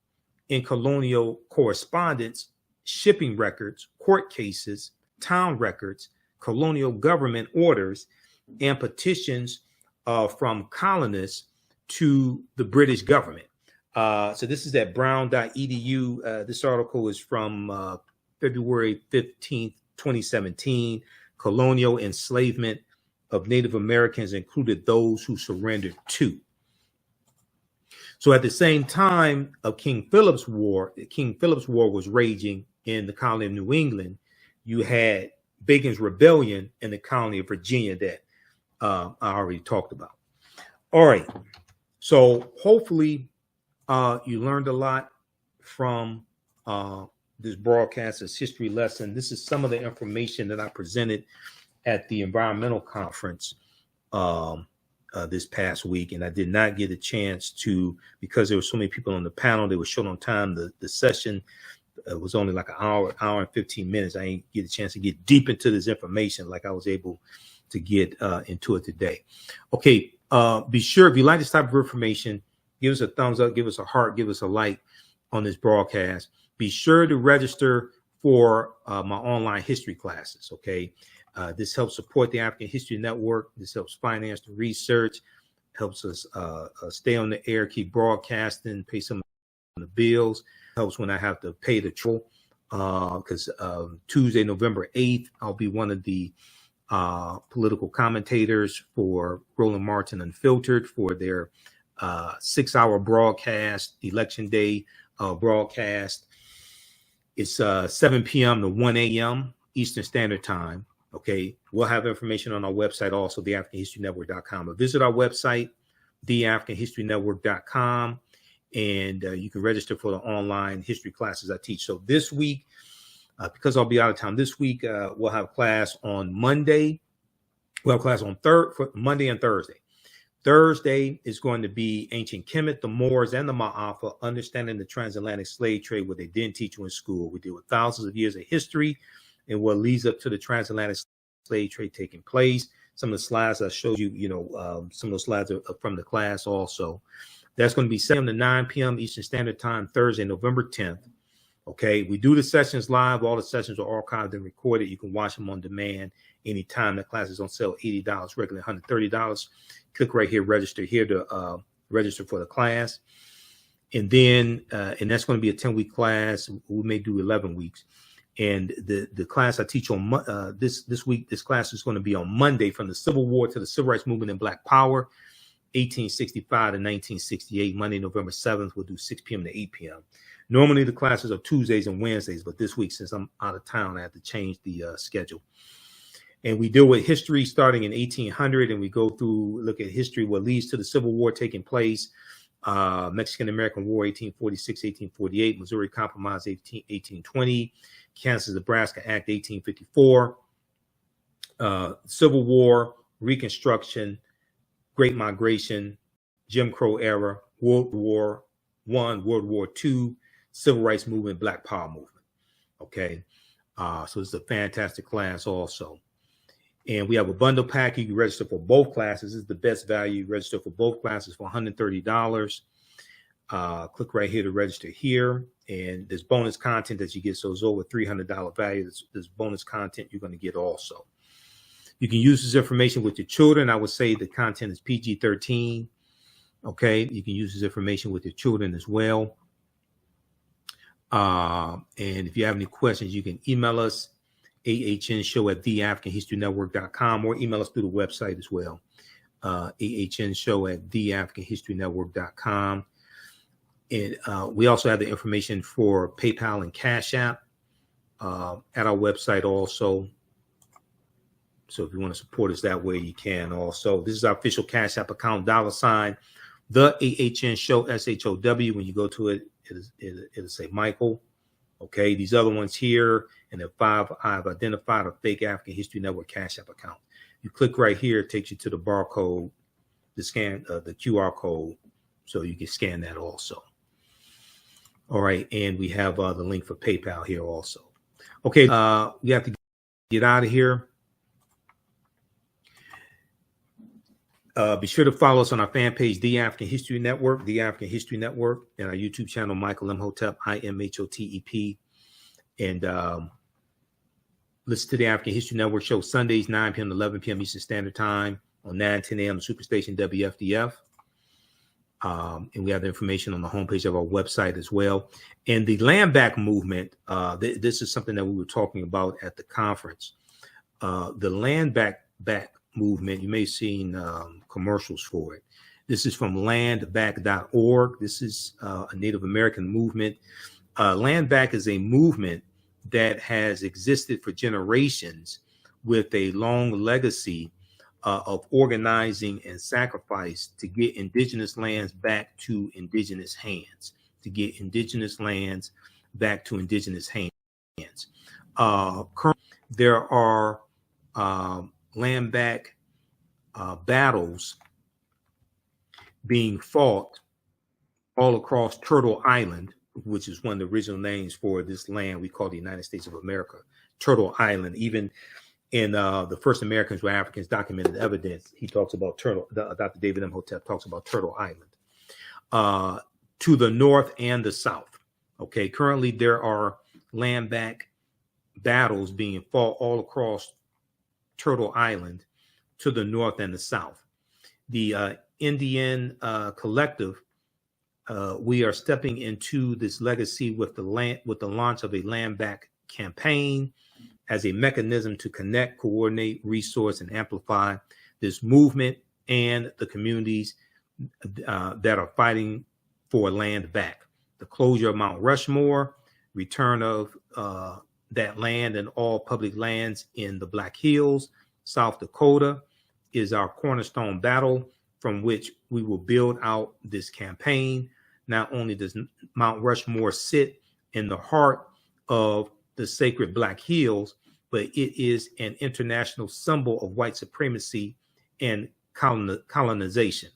in colonial correspondence, shipping records, court cases, town records, colonial government orders, and petitions from colonists to the British government. So this is at brown.edu. This article is from February 15th, 2017. Colonial enslavement of Native Americans included those who surrendered too. So at the same time of King Philip's War was raging in the colony of New England. You had Bacon's Rebellion in the colony of Virginia that I already talked about. All right. So hopefully you learned a lot from this broadcast, this history lesson. This is some of the information that I presented at the environmental conference this past week. And I did not get a chance to, because there were so many people on the panel, they were short on time. The session was only like an hour and 15 minutes. I didn't get a chance to get deep into this information like I was able to get into it today. Okay, be sure, if you like this type of information, give us a thumbs up, give us a heart, give us a like on this broadcast. Be sure to register for my online history classes, okay? This helps support the African History Network. This helps finance the research, helps us stay on the air, keep broadcasting, pay some of the bills, helps when I have to pay the toll, because Tuesday, November 8th, I'll be one of the political commentators for Roland Martin Unfiltered for their 6-hour broadcast, election day broadcast. It's 7 p.m. to 1 a.m. Eastern Standard Time. Okay, we'll have information on our website also, theafricanhistorynetwork.com. But visit our website, theafricanhistorynetwork.com, and you can register for the online history classes I teach. So this week, because I'll be out of town this week, we'll have class on Monday. We'll have class on Monday and Thursday. Thursday is going to be Ancient Kemet, the Moors, and the Ma'afa, understanding the transatlantic slave trade, what they didn't teach you in school. We deal with thousands of years of history and what leads up to the transatlantic slave trade taking place. Some of the slides I showed you, some of those slides are from the class also. That's going to be 7 to 9 p.m. Eastern Standard Time, Thursday, November 10th. Okay, we do the sessions live. All the sessions are archived and recorded. You can watch them on demand anytime. The class is on sale, $80, regularly $130. Click right here, register here to register for the class. And then, and that's going to be a 10-week class. We may do 11 weeks. And the class I teach on this week, this class is going to be on Monday, from the Civil War to the Civil Rights Movement and Black Power, 1865 to 1968. Monday, November 7th, we'll do 6 p.m. to 8 p.m. Normally the classes are Tuesdays and Wednesdays, but this week, since I'm out of town, I have to change the schedule. And we deal with history starting in 1800, and we go through, look at history, what leads to the Civil War taking place, Mexican-American War, 1846, 1848, Missouri Compromise, 1820, Kansas-Nebraska Act, 1854, Civil War, Reconstruction, Great Migration, Jim Crow era, World War I, World War II, Civil Rights Movement, Black Power Movement. Okay, so it's a fantastic class also. And we have a bundle pack. You can register for both classes. This is the best value. Register for both classes for $130. Click right here to register here. And there's bonus content that you get. So it's over $300 value. There's bonus content you're going to get also. You can use this information with your children. I would say the content is PG-13. Okay, you can use this information with your children as well. And if you have any questions, you can email us, ahnshow@theafricanhistorynetwork.com, or email us through the website as well, ahnshow@theafricanhistorynetwork.com. And we also have the information for PayPal and Cash App at our website also. So if you want to support us that way, you can also. This is our official Cash App account, $ the AHN Show, SHOW. When you go to it, it'll say Michael. Okay, these other ones here, and the 5 I've identified a fake African History Network Cash App account. You click right here, it takes you to the barcode, the scan, the QR code, so you can scan that also. All right, and we have the link for PayPal here also. Okay, we have to get out of here. Be sure to follow us on our fan page, The African History Network, The African History Network, and our YouTube channel, Michael Imhotep, IMHOTEP. And listen to the African History Network show Sundays, 9 p.m. to 11 p.m. Eastern Standard Time on 9-10 a.m. Superstation WFDF. And we have the information on the homepage of our website as well. And the land back movement, this is something that we were talking about at the conference. The land back movement, you may have seen commercials for it. This is from landback.org. This is a Native American movement. Land back is a movement that has existed for generations with a long legacy of organizing and sacrifice to get indigenous lands back to indigenous hands, Currently, there are land back battles being fought all across Turtle Island, which is one of the original names for this land we call the United States of America, Turtle Island. Even in The First Americans Were Africans, Documented Evidence, he talks about Dr. David Imhotep talks about Turtle Island, to the north and the south. Okay, currently there are land back battles being fought all across Turtle Island to the north and the south. The Indian Collective, we are stepping into this legacy with the launch of a land back campaign as a mechanism to connect, coordinate, resource, and amplify this movement and the communities that are fighting for land back. The closure of Mount Rushmore, return of that land and all public lands in the Black Hills, South Dakota, is our cornerstone battle from which we will build out this campaign. Not only does Mount Rushmore sit in the heart of the sacred Black Hills, but it is an international symbol of white supremacy and colonization.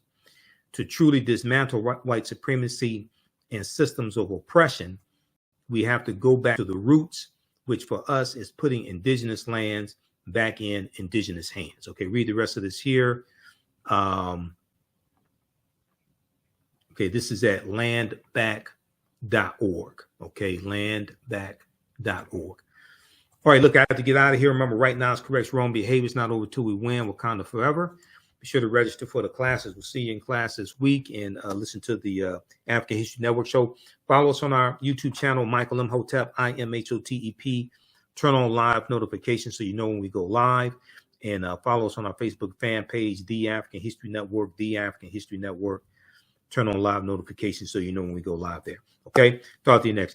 To truly dismantle white supremacy and systems of oppression, we have to go back to the roots, which for us is putting indigenous lands back in indigenous hands. Okay, read the rest of this here. Okay, this is at landback.org. Okay, landback.org. All right, look, I have to get out of here. Remember, right now is correct. Wrong behavior is not over till we win. Wakanda forever. Be sure to register for the classes. We'll see you in class this week, and listen to the African History Network show. Follow us on our YouTube channel, Michael Imhotep, Imhotep. Turn on live notifications so you know when we go live. And follow us on our Facebook fan page, The African History Network, The African History Network. Turn on live notifications so you know when we go live there. Okay? Talk to you next time.